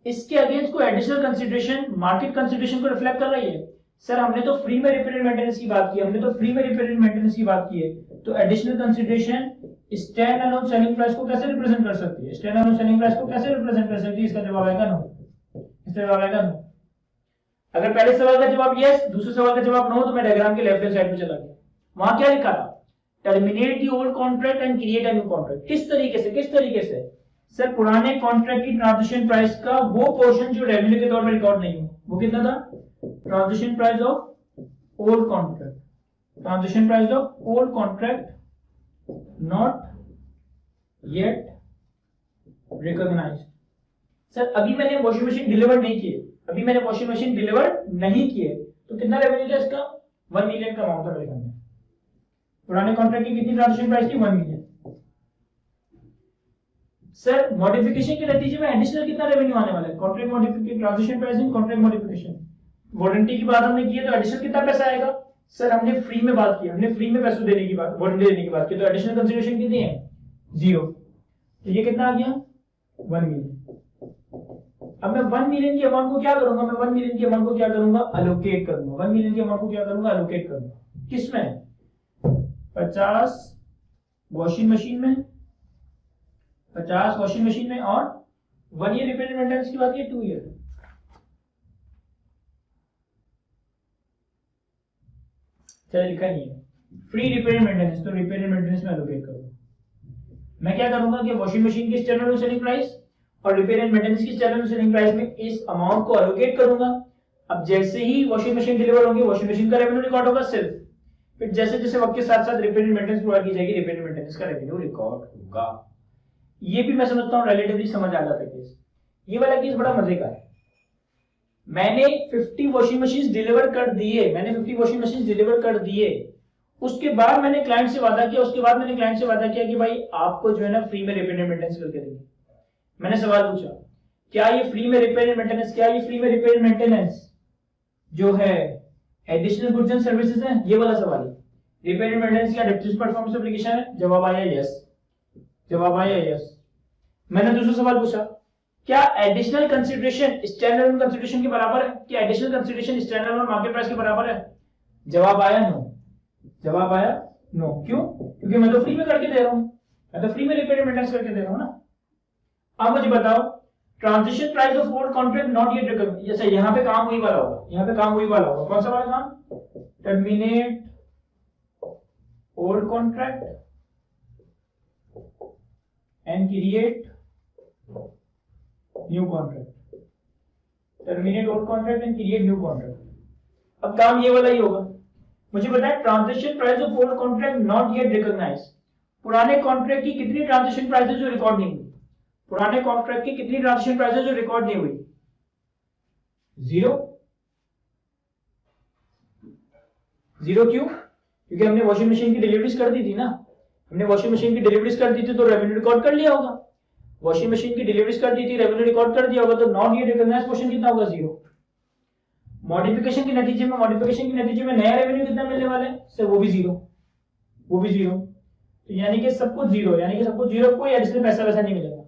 इसके अगेंस्ट कोई एडिशनल कंसीडरेशन मार्केट कंसीडरेशन को रिफ्लेक्ट कर रही है? सर हमने तो फ्री में रिपेयर एंड मेंटेनेंस की बात की है, तो additional consideration stand alone selling price को कैसे रिप्रेजेंट कर सकती है? इसका जवाब आएगा नो। अगर पहले सवाल का जवाब यस, दूसरे सवाल का जवाब नो, तो मैं डायग्राम के लेफ्ट हैंड साइड पे चला गया। वहां क्या लिखा था? Terminate the old contract and create a new contract. किस तरीके से? सर पुराने कॉन्ट्रैक्ट की ट्रांजिशन प्राइस का वो पोर्शन जो रेवेन्यू के तौर पर रिकॉर्ड नहीं हो, वो कितना था? Transition price of old contract, transition price of old contract not yet recognised. Sir अभी मैंने वॉशिंग मशीन डिलीवर नहीं किए, अभी मैंने वॉशिंग मशीन डिलीवर नहीं किए, तो कितना रेवेन्यू था इसका? 1 मिलियन का अमाउंट था मेरे ख्याल में। पुराने कॉन्ट्रैक्ट की कितनी ट्रांजिशन प्राइस थी? 1 मिलियन। सर मॉडिफिकेशन के नतीजे में एडिशनल कितना रेवेन्यू आने वाला है? Contract modification, transition pricing, contract modification, warranty की बात हमने की है तो एडिशनल कितना पैसा आएगा? सर हमने फ्री में बात की, हमने फ्री में पैसे देने की बात, वारंटी देने की बात की, तो एडिशनल कंसीडरेशन कितनी है? 0। तो ये कितना आ गया? 1 मिलियन। अब मैं 1 मिलियन की अमाउंट को क्या करूंगा? मैं 1 मिलियन की अमाउंट को क्या करूंगा? अलोकेट करूंगा। 1 मिलियन की अमाउंट को क्या करूंगा? अलोकेट करूंगा। किसमें? 50 वॉशिंग मशीन में, 50 वॉशिंग मशीन में, और 1 ईयर रिपेयर एंड मेंटेनेंस की बात है, 2 ईयर। चलिए लिखा नहीं है फ्री रिपेयर एंड मेंटेनेंस, तो रिपेयर एंड मेंटेनेंस में अलोकेट करूंगा। मैं क्या करूंगा कि वॉशिंग मशीन की स्टैंडर्ड सेलिंग प्राइस और रिपेयर एंड मेंटेनेंस की स्टैंडर्ड सेलिंग प्राइस में इस अमाउंट को अलोकेट करूंगा। अब जैसे ही वॉशिंग मशीन डिलीवर होगी, वॉशिंग मशीन का रेवेन्यू रिकॉर्ड होगा सिर्फ, फिर जैसे जैसे वक्त के साथ साथ रिपेयर एंड मेंटेनेंस प्रोवाइड की जाएगी, रिपेयर एंड मेंटेनेंस का रेवेन्यू रिकॉर्ड होगा। ये भी मैं समझता हूं रिलेटिवली समझ आ जाता है केस। ये वाला केस बड़ा मजे का है। मैंने 50 वॉशिंग मशीन डिलीवर कर दिए, मैंने 50 वॉशिंग मशीन डिलीवर कर दिए, उसके बाद मैंने क्लाइंट से वादा किया, उसके बाद मैंने क्लाइंट से वादा किया कि भाई आपको जो है ना फ्री में रिपेयर एंड मेंटेनेंस करके देंगे। मैंने सवाल पूछा, क्या ये फ्री में रिपेयर एंड मेंटेनेंस, क्या ये फ्री में रिपेयर एंड मेंटेनेंस जो है एडिशनल गुड्स एंड सर्विसेज है? ये वाला सवाल है। रिपेयर एंड मेंटेनेंस क्या डिफरेंस परफॉर्मेंस एप्लीकेशन है? जवाब आया यस, जवाब आया यस। मैंने दूसरा सवाल पूछा, क्या एडिशनल कंसीडरेशन स्टैंडर्ड कंसीडरेशन के बराबर है? क्या additional consideration standard market price के बराबर है? जवाब आया नो, जवाब आया नो। क्यों? क्योंकि मैं तो फ्री में करके दे रहा हूं, मैं तो फ्री में रिपेयर एंड मेंटेनेंस करके दे रहा हूं ना। अब मुझे बताओ, transition price of old contract not yet recognised, जैसे यहां पे काम वही वाला होगा, यहां पे काम वही वाला होगा। कौन सा वाला काम? Terminate old contract and create new contract, terminate old contract and create new contract. अब काम ये वाला ही होगा। मुझे बताएं, transition price of old contract not yet recognised, पुराने कॉन्ट्रैक्ट की कितनी ट्रांजिशन प्राइसेस जो रिकॉर्ड नहीं हुई? पुराने कॉन्ट्रैक्ट की कितनी ट्रांजिशन प्राइसेस जो रिकॉर्ड नहीं हुई? 0। 0 क्यों? क्योंकि हमने वॉशिंग मशीन की डिलीवरीज कर दी थी ना, हमने वॉशिंग मशीन की डिलीवरीज कर दी थी तो रेवेन्यू रिकॉर्ड कर लिया होगा। वॉशिंग मशीन की डिलीवरीज कर दी थी, रेवेन्यू रिकॉर्ड कर दिया होगा, तो नॉट येट रिकॉग्नाइज्ड पोर्शन कितना होगा? 0। मॉडिफिकेशन के नतीजे में, मॉडिफिकेशन के नतीजे में नया रेवेन्यू कितना मिलने वाला है? सर वो भी 0, वो भी 0। तो यानी कि सब कुछ 0, यानी कि सब कुछ 0, कोई एडिशनल पैसा वैसा नहीं मिलेगा,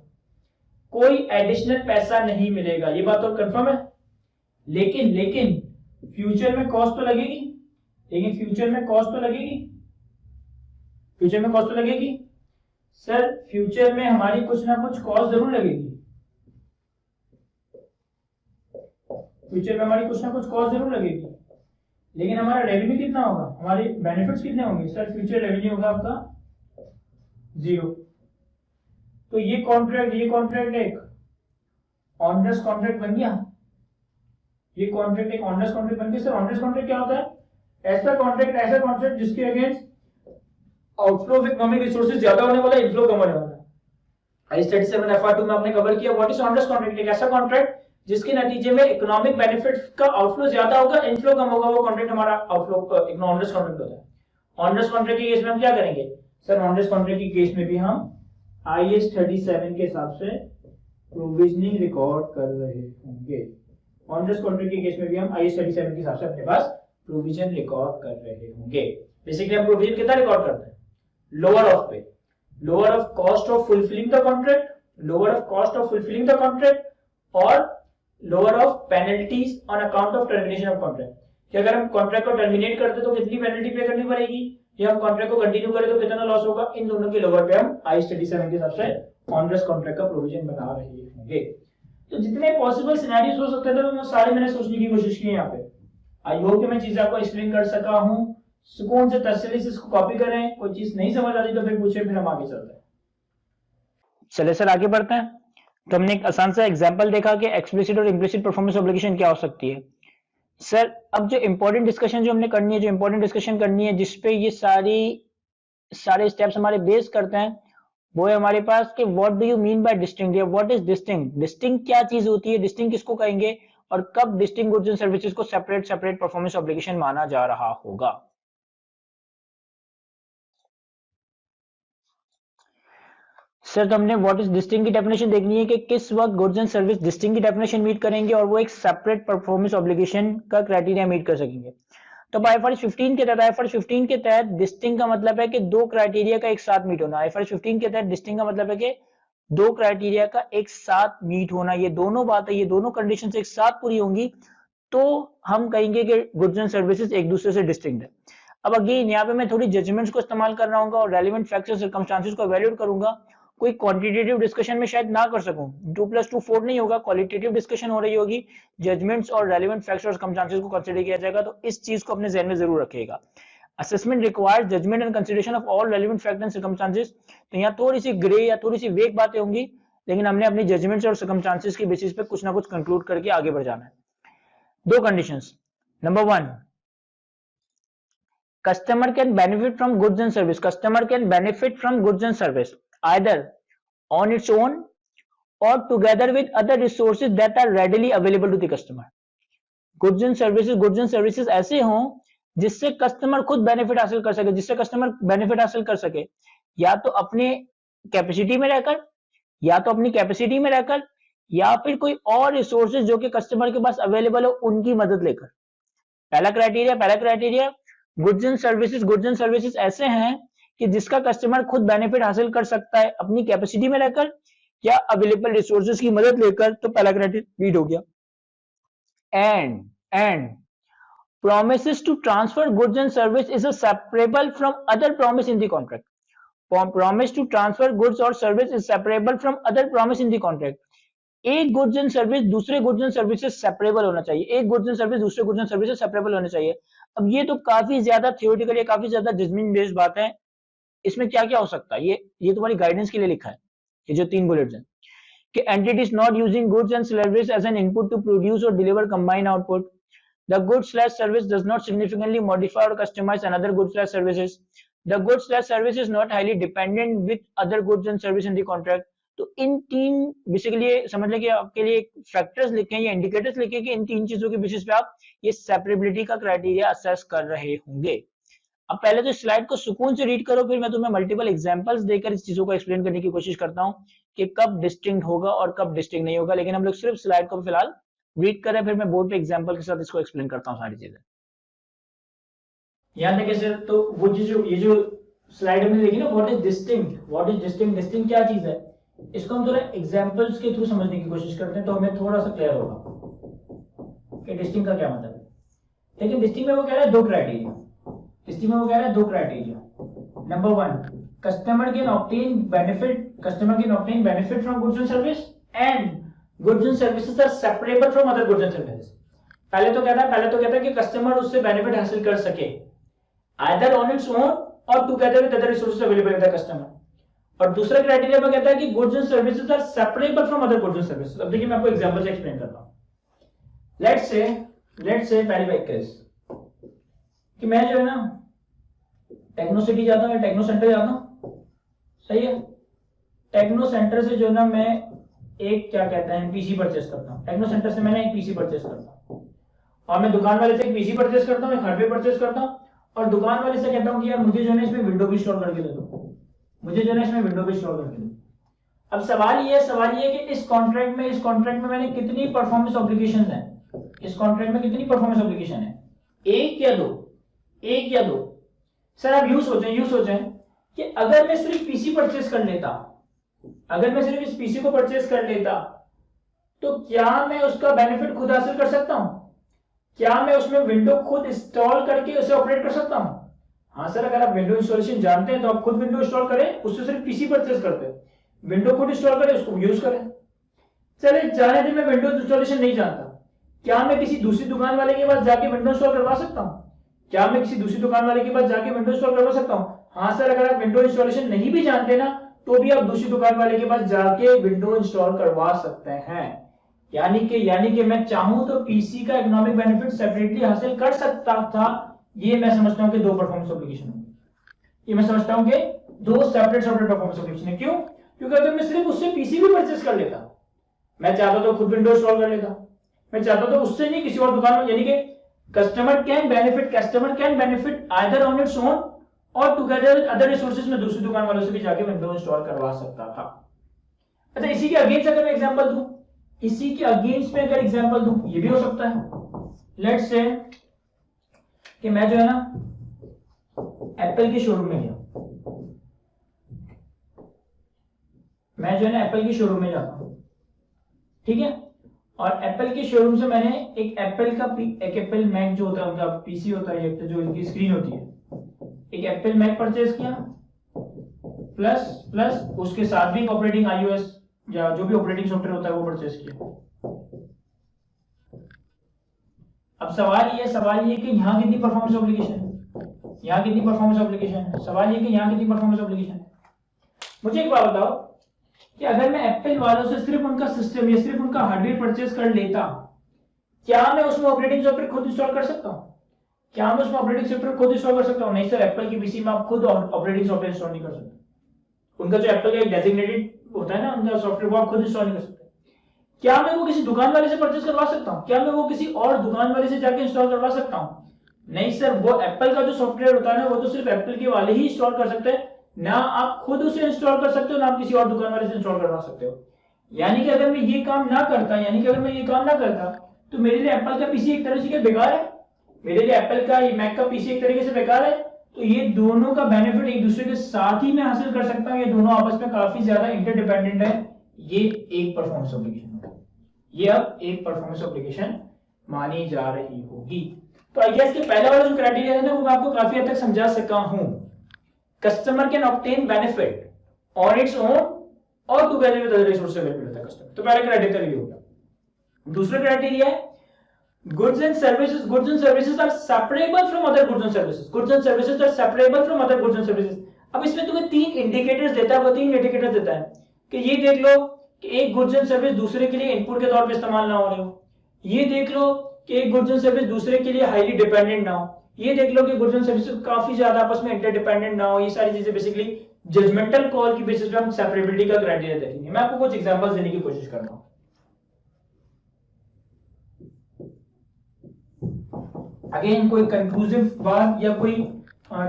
कोई एडिशनल पैसा नहीं मिलेगा। ये बात तो कंफर्म है। लेकिन लेकिन फ्यूचर में कॉस्ट तो लगेगी, लेकिन फ्यूचर में कॉस्ट तो लगेगी, फ्यूचर में कॉस्ट तो लगेगी। सर फ्यूचर में हमारी कुछ ना कुछ कॉस्ट जरूर लगेगी, फ्यूचर में हमारी कुछ ना कुछ कॉस्ट जरूर लगेगी, लेकिन हमारा रेवेन्यू कितना होगा, हमारे बेनिफिट्स कितने होंगे? सर फ्यूचर रेवेन्यू होगा आपका 0। तो ये कॉन्ट्रैक्ट एक ऑनरस कॉन्ट्रैक्ट बन गया, ये कॉन्ट्रैक्ट एक ऑनरस कॉन्ट्रैक्ट बन गया। सर ऑनरस कॉन्ट्रैक्ट क्या होता है? ऐसा कॉन्ट्रैक्ट जिसके against outflow of economic resources ज्यादा होने वाला है, इनफ्लो कम होने वाला है। I37 FR2 में आपने कवर किया व्हाट इज ऑनरस कॉन्ट्रैक्ट। एक ऐसा कॉन्ट्रैक्ट जिसके नतीजे में इकोनॉमिक बेनिफिट का आउटफ्लो ज्यादा होगा, इनफ्लो कम होगा, वो कॉन्ट्रैक्ट हमारा आउटफ्लो ऑनरस कॉन्ट्रैक्ट होता है। ऑनरस कॉन्ट्रैक्ट के केस में हम क्या करेंगे? सर ऑनरस कॉन्ट्रैक्ट के केस में भी हम IS37 के हिसाब से प्रोविजनिंग रिकॉर्ड कर रहे होंगे। ऑनरस कॉन्ट्रैक्ट के केस में भी हम IS37 के हिसाब से अपने पास प्रोविजन रिकॉर्ड कर रहे होंगे। बेसिकली हम प्रोविजन कितना रिकॉर्ड करते हैं? Lower of pay, lower of cost of fulfilling the contract, lower of cost of fulfilling the contract, और lower of penalties on account of termination of contract. कि अगर हम कॉन्ट्रैक्ट को टर्मिनेट करते तो कितनी पेनल्टी पे करनी पड़ेगी, या हम कॉन्ट्रैक्ट को कंटिन्यू करें तो कितना लॉस होगा, इन दोनों के लोअर पे हम I37 के हिसाब से ऑनरस कॉन्ट्रैक्ट का प्रोविजन बना रहे होंगे। तो जितने पॉसिबल सिनेरियोस हो सकते थे वो सारे मैंने सोचने की कोशिश की यहाँ पे। आई होप कि मैं चीज आपको एक्सप्लेन कर सका हूँ। सुकून से तसल्ली से इसको कॉपी करें, कोई चीज नहीं समझ आ रही तो फिर पूछे, फिर हम आगे चलते हैं। चले सर आगे बढ़ते हैं। तो हमने एक आसान सा एग्जांपल देखा कि एक्सप्लिसिट और इम्प्लिसिट परफॉर्मेंस ऑब्लिगेशन क्या हो सकती है। सर अब जो इंपॉर्टेंट डिस्कशन जो हमने करनी है, जो इंपॉर्टेंट डिस्कशन करनी है जिसपे ये सारे स्टेप्स हमारे बेस करते हैं, वो है हमारे पास कि what do you mean bye distinct, या व्हाट इज डिस्टिंक्ट, डिस्टिंक्ट क्या चीज होती है, डिस्टिंक्ट किसको कहेंगे, और कब डिस्टिंक्ट गुड्स एंड सर्विसेज को सेपरेट सेपरेट परफॉर्मेंस ऑब्लिगेशन माना जा रहा होगा। सर तो हमने व्हाट इज डिस्टिंक्ट की डेफिनेशन देखनी है कि किस वक्त गुड्स एंड सर्विस डिस्टिंक्ट की डेफिनेशन मीट करेंगे और वो एक सेपरेट परफॉर्मेंस ऑब्लिगेशन का क्राइटेरिया मीट कर सकेंगे। तो आईएफआरएस 15 के तहत, आईएफआरएस 15 के तहत डिस्टिंक्ट का मतलब है कि दो क्राइटेरिया का एक साथ मीट होना। आईएफआरएस 15 के तहत डिस्टिंक्ट का मतलब है कि दो क्राइटेरिया का एक साथ मीट होना। ये दोनों बातें, ये दोनों कंडीशंस एक साथ पूरी होंगी तो हम कहेंगे कि गुड्स एंड सर्विसेज एक दूसरे से डिस्टिंक्ट है। अब अगेन यहाँ पे मैं थोड़ी जजमेंट्स को इस्तेमाल कर रहा हूँ और रेलिवेंट फैक्टर्स सर्कमस्टांसेस को एवेल्यूएट करूंगा। कोई क्वांटिटेटिव डिस्कशन में शायद ना कर सकूं, 2+2 4 नहीं होगा, क्वालिटेटिव डिस्कशन हो रही होगी, जजमेंट्स और रेलिवेंट फैक्टर्स और सर्कमस्टांसेस को कंसीडर किया जाएगा। तो इस चीज को अपने ध्यान में जरूर रखिएगा। Assessment requires judgement and consideration of all relevant factors and circumstances. तो यहाँ थोड़ी सी ग्रे या थोड़ी सी वेग बातें होंगी, लेकिन हमने अपनी जजमेंट्स और सर्कमस्टांसेस के बेसिस पे कुछ ना कुछ कंक्लूड करके आगे बढ़ जाना है। दो conditions. Number 1, customer can benefit from goods and service. Customer can benefit from goods and service either on its own or together with other resources that are readily available to the customer. goods and services ऐसे हों जिससे कस्टमर खुद बेनिफिट हासिल कर सके, जिससे कस्टमर बेनिफिट हासिल कर सके या तो अपने कैपेसिटी में रहकर, या तो अपनी कैपेसिटी में रहकर, या फिर कोई और रिसोर्सेज जो कि कस्टमर के पास अवेलेबल हो उनकी मदद लेकर। पहला क्राइटेरिया गुड्स एंड सर्विसेज ऐसे हैं कि जिसका कस्टमर खुद बेनिफिट हासिल कर सकता है अपनी कैपेसिटी में रहकर या अवेलेबल रिसोर्सेज की मदद लेकर। तो पहला क्राइटेरिया मीट हो गया। And promises to transfer goods and service is a separable from other promise in the contract. Promise to transfer goods or service is separable from other promise in the contract. एक गुड्स एंड सर्विस दूसरे गुड्स एंड सर्विसेज सेपरेबल होना चाहिए, एक गुड्स एंड सर्विस दूसरे गुड्स एंड सर्विसेज सेपरेबल होने चाहिए। अब ये तो काफी ज्यादा थियोरेटिकल, काफी ज्यादा जजमेंट बेस्ड बात है। इसमें क्या क्या हो सकता है, ये तुम्हारी गाइडेंस के लिए लिखा है, ये जो 3 बुलेट्स हैं कि entities not using goods and service as an input to produce और deliver combined output. The goods/service does not significantly modify or customize another goods/services. The goods/service is not highly dependent with other goods and service in the contract. तो इन 3 बेसिकली समझ लें कि आपके लिए फैक्टर्स लिखे या इंडिकेटर्स लिखे कि इन 3 चीजों के बेसिस पे आप ये सेपरेबिलिटी का क्राइटेरिया असेस कर रहे होंगे। अब पहले तो स्लाइड को सुकून से रीड करो, फिर मैं तुम्हें मल्टीपल एग्जांपल्स देकर इस चीजों को एक्सप्लेन करने की कोशिश करता हूं कि कब डिस्टिंक्ट होगा और कब डिस्टिंक्ट नहीं होगा। लेकिन हम लोग सिर्फ स्लाइड को फिलहाल रीड करें, फिर मैं बोर्ड पे एग्जांपल के साथ इसको एक्सप्लेन करता हूं सारी चीजें। याद है कैसे, तो वो ये जो स्लाइड में देखी ना, व्हाट इज डिस्टिंक्ट, डिस्टिंक्ट क्या चीज है, इसको हम थोड़ा एग्जांपल्स के थ्रू समझने की कोशिश करते हैं तो हमें थोड़ा सा क्लियर होगा कि डिस्टिंक्ट का क्या मतलब है। लेकिन डिस्टिंक्ट में वो कह रहा है दो criteria, number 1, customer can obtain benefit from goods and service and goods and services are separable from other goods and services. पहले तो कहता है कि कस्टमर उससे बेनिफिट हासिल कर सके आइदर ऑन इट्स ओन और together with other resources available with the customer. और दूसरा क्राइटेरिया में कहता है कि goods and services are separable from other goods and services. अब देखिए मैं आपको एग्जांपल से एक्सप्लेन करता हूं। लेट्स से पहली बात केस कि मैं जो है ना टेक्नो सिटी जाता हूं या टेक्नो सेंटर जाता हूं, सही है। टेक्नो सेंटर से जो ना मैं एक क्या कहते हैं पीसी परचेस करता हूं। टेक्नो सेंटर से मैंने एक पीसी परचेस करता हूं और मैं दुकान वाले से एक पीसी परचेस करता हूं, एक हार्डवेयर परचेस करता हूं और दुकान वाले से कहता हूं कि यार मुझे जो है इसमें विंडो भी इंस्टॉल करके दे दो, अब सवाल ये है कि इस कॉन्ट्रैक्ट में मैंने कितनी परफॉर्मेंस ऑब्लिगेशंस हैं, एक या दो। सर आप यूं सोचें कि अगर मैं सिर्फ पीसी परचेस कर लेता, इस पीसी को परचेस कर लेता तो क्या मैं उसका बेनिफिट खुद हासिल कर सकता हूं? क्या मैं उसमें विंडो खुद इंस्टॉल करके उसे ऑपरेट कर सकता हूं? हाँ सर, अगर आप विंडो इंस्टॉलेशन जानते हैं तो आप खुद विंडो इंस्टॉल करें, उससे सिर्फ पीसी परचेस करते हैं, विंडो खुद इंस्टॉल करें, उसको यूज करें। चले जाने दे मैं विंडो इंस्टॉलेशन नहीं जानता, क्या मैं किसी दूसरी दुकान वाले के पास जाके विंडो इंस्टॉल करवा सकता हूं? हाँ सर, अगर आप विंडो इंस्टॉलेशन नहीं भी जानते ना तो भी आप दूसरी दुकान वाले के पास जाके विंडो इंस्टॉल करवा सकते हैं। यानी कि मैं चाहूं तो पीसी का इकोनॉमिक बेनिफिट सेपरेटली हासिल कर सकता था। ये मैं समझता हूं कि दो परफॉर्मेंस एप्लीकेशन होंगे, ये मैं समझता हूं कि दो सेपरेट परफॉर्मेंस एप्लीकेशन है। क्यों? क्योंकि अगर मैं सिर्फ उससे पीसी भी परचेस कर लेता, मैं चाहता तो खुद विंडो इंस्टॉल कर लेता, मैं चाहता तो उससे नहीं किसी और दुकान में, यानी कि customer can benefit either on its own और टुगेदर विद अदर रिसोर्सेज में दूसरी दुकान वालों से भी जाके विंडो इंस्टॉल करवा सकता था। अच्छा, इसी के अगेंस्ट अगर मैं एग्जांपल दूं, इसी के अगेंस्ट में अगर एग्जांपल दूं, ये भी हो सकता है। लेट्स से कि मैं जो है ना एप्पल के शोरूम में गया, मैं जो है ना एप्पल के शोरूम में जाता हूं, ठीक है, और एप्पल के शोरूम से मैंने एक एप्पल मैक जो होता है उनका पीसी होता है, जो इनकी स्क्रीन होती है, एक एप्पल मैक परचेज किया, प्लस उसके साथ भी ऑपरेटिंग आईओएस या जो भी ऑपरेटिंग सॉफ्टवेयर होता है वो परचेज किया। अब सवाल ये कि यहाँ कितनी परफॉर्मेंस एप्लीकेशन है, यहाँ कितनी परफॉर्मेंस एप्लीकेशन है, सवाल ये कि यहाँ कितनी परफॉर्मेंस एप्लीकेशन है। मुझे एक बात बताओ कि अगर मैं एप्पल वालों से सिर्फ उनका सिस्टम या सिर्फ उनका हार्डवेयर परचेज कर लेता, क्या मैं उसमें ऑपरेटिंग सॉफ्टवेयर खुद इंस्टॉल कर सकता हूँ? क्या मैं उसमें ऑपरेटिंग सॉफ्टवेयर खुद इंस्टॉल कर सकता हूँ? नहीं सर, एप्पल की पीसी में आप खुद ऑपरेटिंग सॉफ्टवेयर इंस्टॉल नहीं कर सकते। उनका जो एप्पल का एक डेजिग्नेटेड होता है ना उनका सॉफ्टवेयर, वो आप खुद इंस्टॉल नहीं कर सकते। क्या मैं वो किसी दुकान वाले से परचेज करवा सकता हूँ? क्या मैं वो किसी और दुकान वाले से जाके इंस्टॉल करवा सकता हूँ? नहीं सर, वो एप्पल का जो सॉफ्टवेयर होता है ना वो तो सिर्फ एप्पल के वाले ही इंस्टॉल कर सकते हैं, ना आप खुद उसे इंस्टॉल कर सकते हो ना आप किसी और दुकान वाले से इंस्टॉल करवा सकते हो। यानी कि अगर मैं ये काम ना करता तो मेरे लिए एप्पल का पीसी एक तरह से बेकार है, मेरे लिए एप्पल का मैक का पीसी एक तरीके से बेकार है। तो ये दोनों का बेनिफिट एक दूसरे के साथ ही मैं हासिल कर सकता हूँ, ये दोनों आपस में काफी ज्यादा इंटरडिपेंडेंट है। ये एक परफॉर्मेंस एप्लीकेशन है, ये अब एक परफॉर्मेंस एप्लीकेशन मानी जा रही होगी। तो आई गेस कि पहला वाला जो क्राइटेरिया है ना वो मैं आपको काफी हद तक समझा सका हूं। Customer can obtain benefit on its own और together with other resources available होता है कस्टमर। तो पहला क्राइटेरिया ये हो गया। दूसरा क्राइटेरिया है goods and services are separable from other goods and services are separable from other goods and services। अब इसमें तुम्हें तीन इंडिकेटर्स देता है, वो तीन इंडिकेटर्स देता है कि ये देख लो कि एक गुड्स एंड सर्विस दूसरे के लिए इनपुट के तौर पे इस्तेमाल ना हो रही हो, ये देख लो कि एक गुड्स एंड सर्विस दूसरे के लिए हाईली डिपेंडेंट ना हो, ये देख लो कि गुड्स एंड सर्विस काफी ज्यादा आपस में इंटरडिपेंडेंट ना हो। ये सारी चीजें बेसिकली जजमेंटल कॉल की बेसिस पे हम सेपरेबिलिटी का क्राइटेरिया देखेंगे। मैं आपको कुछ एग्जांपल्स देने की कोशिश कर रहा हूं। अगेन कोई कंक्लूसिव बात या कोई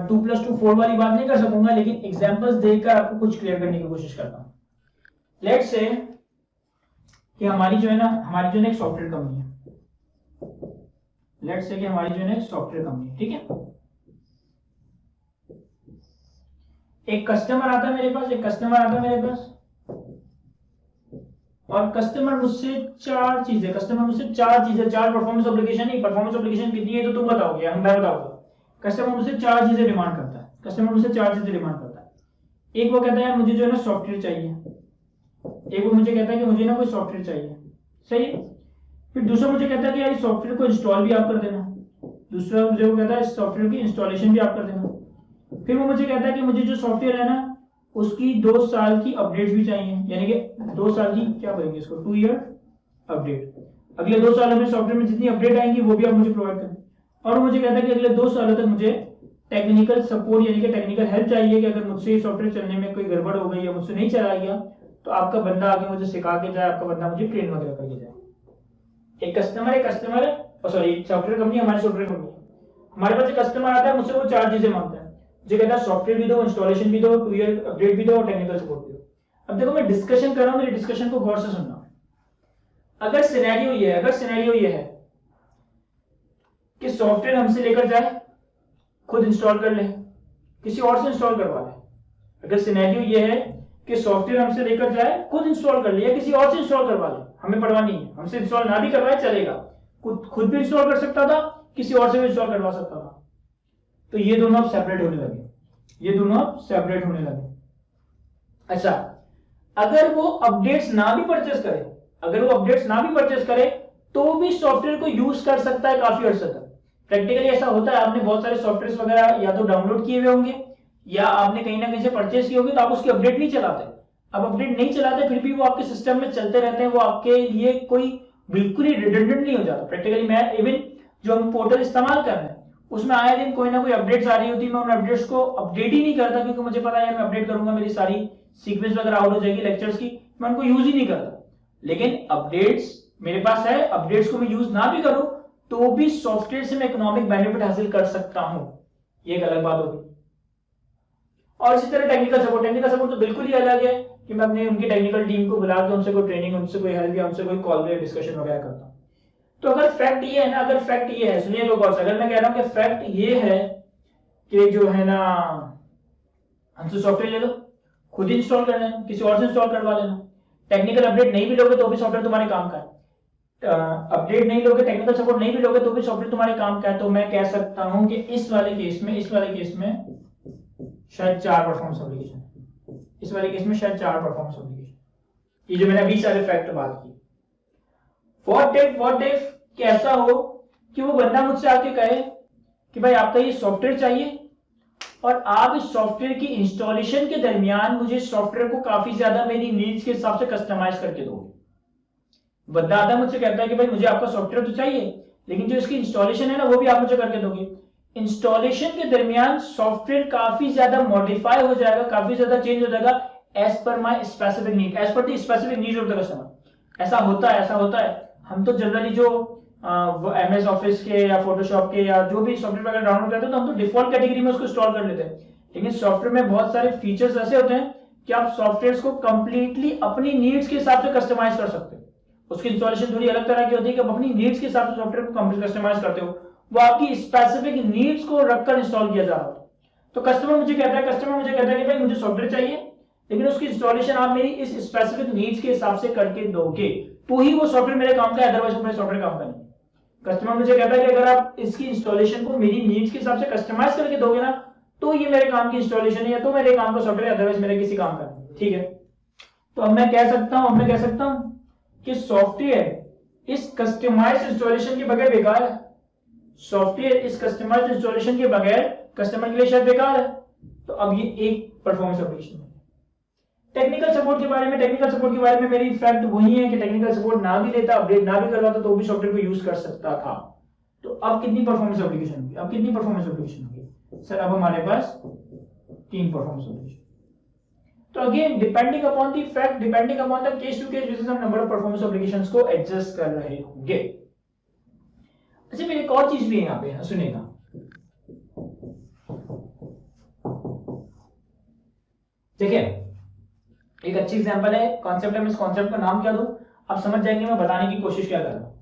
2+2=4 वाली बात नहीं कर सकूंगा, लेकिन एग्जांपल्स देकर आपको कुछ क्लियर करने की कोशिश करता हूं। लेट्स से कि हमारी जो है ना एक सॉफ्टवेयर कंपनी है। लेट्स से कि हमारी जो है ना एक सॉफ्टवेयर कंपनी है, ठीक है। एक कस्टमर आता है मेरे पास और कस्टमर मुझसे चार चीजें, चार परफॉर्मेंस एप्लीकेशन नहीं, परफॉर्मेंस एप्लीकेशन कितनी है तो तुम बताओगे, मैं बताऊंगा। कस्टमर मुझसे चार चीजें डिमांड करता है। एक वो कहता है मुझे जो है ना सॉफ्टवेयर चाहिए, एक वो मुझे कहता है कि मुझे ना कोई सॉफ्टवेयर चाहिए, सही है। फिर दूसरा मुझे कहता है कि यार इस सॉफ्टवेयर को इंस्टॉल भी आप कर देना, दूसरा मुझे वो कहता है इस सॉफ्टवेयर की इंस्टॉलेशन भी आप कर देना। फिर वो मुझे कहता है कि मुझे जो सॉफ्टवेयर है ना उसकी 2 साल की अपडेट्स भी चाहिए, यानी कि 2 साल की क्या बोलेंगे इसको, 2 ईयर अपडेट। अगले 2 सालों में सॉफ्टवेयर में जितनी अपडेट आएंगी वो भी आप मुझे प्रोवाइड करें। और वो मुझे कहता है कि अगले 2 सालों तक मुझे टेक्निकल सपोर्ट यानी कि टेक्निकल हेल्प चाहिए कि अगर मुझसे ये सॉफ्टवेयर चलने में कोई गड़बड़ हो गई या मुझसे नहीं चला गया तो आपका बंदा आगे मुझे सिखा के जाए, आपका बंदा मुझे ट्रेन वगैरह करके जाए। एक कस्टमर सॉरी सॉफ्टवेयर कंपनी, हमारी सॉफ्टवेयर कंपनी, हमारे पास एक कस्टमर आता है, मुझसे वो 4 चीजें मांगता है, जो कहता है सॉफ्टवेयर भी दो, इंस्टॉलेशन भी दो, 2 ईयर अपडेट भी दो और टेक्निकल सपोर्ट भी दो। अब देखो मैं डिस्कशन कर रहा हूं, मेरी डिस्कशन को गौर से सुनना। अगर सिनेरियो ये है कि सॉफ्टवेयर हमसे लेकर जाए, खुद इंस्टॉल कर ले, किसी और से इंस्टॉल करवा ले। अगर सिनेरियो ये है कि सॉफ्टवेयर हमसे लेकर जाए, खुद इंस्टॉल कर ले या किसी और से इंस्टॉल करवा ले, हमें परवाह नहीं है, हमसे इंस्टॉल ना भी करवाए चलेगा, खुद भी इंस्टॉल कर सकता था, किसी और से भी इंस्टॉल करवा सकता था। तो ये दोनों अब सेपरेट होने लगे। अच्छा, अगर वो अपडेट्स ना भी परचेस करे, तो भी सॉफ्टवेयर को यूज कर सकता है काफी अर्से तक। प्रैक्टिकली ऐसा होता है, आपने बहुत सारे सॉफ्टवेयर वगैरह या तो डाउनलोड किए हुए होंगे या आपने कहीं ना कहीं से परचेस की होगी तो आप उसकी अपडेट नहीं चलाते। अब अपडेट नहीं चलाते फिर भी वो आपके सिस्टम में चलते रहते हैं, वो आपके लिए कोई बिल्कुल ही रिडंडेंट नहीं हो जाता। प्रैक्टिकली मैं इवन जो हम पोर्टल इस्तेमाल कर रहे हैं उसमें आए दिन कोई ना कोई अपडेट्स आ रही होती है, मैं उन अपडेट्स को अपडेट ही नहीं करता क्योंकि मुझे पता है मैं अपडेट करूंगा मेरी सारी सीक्वेंस वगैरह आउट हो जाएगी लेक्चर्स की, मैं उनको यूज ही नहीं करता। लेकिन अपडेट्स मेरे पास है, अपडेट्स को मैं यूज ना भी करूं तो भी सॉफ्टवेयर से मैं इकोनॉमिक बेनिफिट हासिल कर सकता हूं, ये एक अलग बात होगी। और इसी तरह टेक्निकल सपोर्ट तो बिल्कुल ही अलग है कि मैं अपनी उनकी टेक्निकल टीम को बुला के उनसे कोई ट्रेनिंग, उनसे कोई हेल्प या उनसे कोई कॉल पे डिस्कशन वगैरह करता हूं। तो अगर फैक्ट ये है ना, अगर फैक्ट ये है, सुनिए तो गौर से, अगर मैं कह रहा हूं कि फैक्ट ये है कि जो है ना हमसे सॉफ्टवेयर ले लो, खुद इंस्टॉल कर लेना, किसी और से इंस्टॉल करवा लेना, टेक्निकल अपडेट नहीं भी लोगे तो भी सॉफ्टवेयर तुम्हारे काम का है, अपडेट नहीं लोगे, टेक्निकल सपोर्ट नहीं भी लोगे तो भी सॉफ्टवेयर तुम्हारे काम का है। तो मैं कह सकता हूं कि इस वाले केस में शायद 4 परफॉर्मेंस एप्लीकेशन, इस वाले केस में शायद 4 परफॉर्मेंस एप्लीकेशन, ये जो मैंने अभी सारे फैक्ट बात की। व्हाट इफ कि ऐसा हो कि वो बंदा मुझसे आके कहे कि भाई आपका ये सॉफ्टवेयर चाहिए और आप इस सॉफ्टवेयर की इंस्टॉलेशन के दरमियान मुझे सॉफ्टवेयर को काफी ज्यादा मेरी नीड्स के हिसाब से कस्टमाइज करके दोगे। बंदा आता मुझसे कहता है कि भाई मुझे आपका सॉफ्टवेयर तो चाहिए लेकिन जो इसकी इंस्टॉलेशन है ना वो भी आप मुझे करके दोगे। इंस्टॉलेशन के दरमियान सॉफ्टवेयर काफी ज्यादा मॉडिफाई हो जाएगा, काफी ज्यादा चेंज हो जाएगा as per my specific need, as per the specific need of the customer. ऐसा होता है। हम तो जनरली जो MS ऑफिस के या फोटोशॉप के या जो भी सॉफ्टवेयर वगैरह डाउनलोड करते हैं तो हम तो डिफॉल्ट कैटेगरी में उसको इंस्टॉल कर लेते हैं। लेकिन सॉफ्टवेयर में बहुत सारे फीचर्स ऐसे होते हैं कि आप सॉफ्टवेयर को कंप्लीटली अपनी नीड्स के हिसाब से कस्टमाइज कर सकते हो। उसकी इंस्टॉलेशन थोड़ी अलग तरह की होती है कि आप अपनी नीड्स के हिसाब से सॉफ्टवेयर को कंप्लीट कस्टमाइज करते हो, वो आपकी स्पेसिफिक नीड्स को रखकर इंस्टॉल किया जा रहा है। तो कस्टमर मुझे कहता है कि भाई मुझे सॉफ्टवेयर चाहिए लेकिन उसकी इंस्टॉलेशन आप मेरी इस स्पेसिफिक नीड्स के हिसाब से करके दोगे तो ही वो सॉफ्टवेयर मेरे काम का है, अदरवाइज मेरे सॉफ्टवेयर काम का नहीं। कस्टमर मुझे कहता है कि अगर आप इसकी इंस्टॉलेशन को मेरी नीड्स के हिसाब से कस्टमाइज करके दोगे ना तो ये मेरे काम की इंस्टॉलेशन है या तो मेरे काम का सॉफ्टवेयर, अदरवाइज मेरे किसी काम का नहीं। ठीक है, तो अब मैं कह सकता हूं कि सॉफ्टवेयर इस कस्टमाइज्ड इंस्टॉलेशन के बगैर बेकार है। सॉफ्टवेयर इस कस्टमाइज्ड इंस्टॉलेशन के बगैर कस्टमर के लिए शायद बेकार है। तो अब ये एक परफॉर्मेंस एप्लीकेशन है। टेक्निकल सपोर्ट के बारे में मेरी फैक्ट वही है कि टेक्निकल सपोर्ट ना भी लेता, अपडेट ना भी करवाता तो भी सॉफ्टवेयर को यूज कर सकता था। तो अब कितनी परफॉर्मेंस एप्लीकेशन होगी? सर अब हमारे पास 3 परफॉर्मेंस एप्लीकेशन। तो again depending upon the fact, depending upon the case to case basis हम नंबर ऑफ परफॉर्मेंस एप्लीकेशंस को एडजस्ट कर रहे होंगे। अच्छा मेरी एक और चीज भी है यहाँ पे, सुनिएगा। देखिए एक अच्छी एग्जांपल है, कॉन्सेप्ट है, मैं इस कॉन्सेप्ट का नाम क्या दूं आप समझ जाएंगे मैं बताने की कोशिश क्या कर रहा हूं।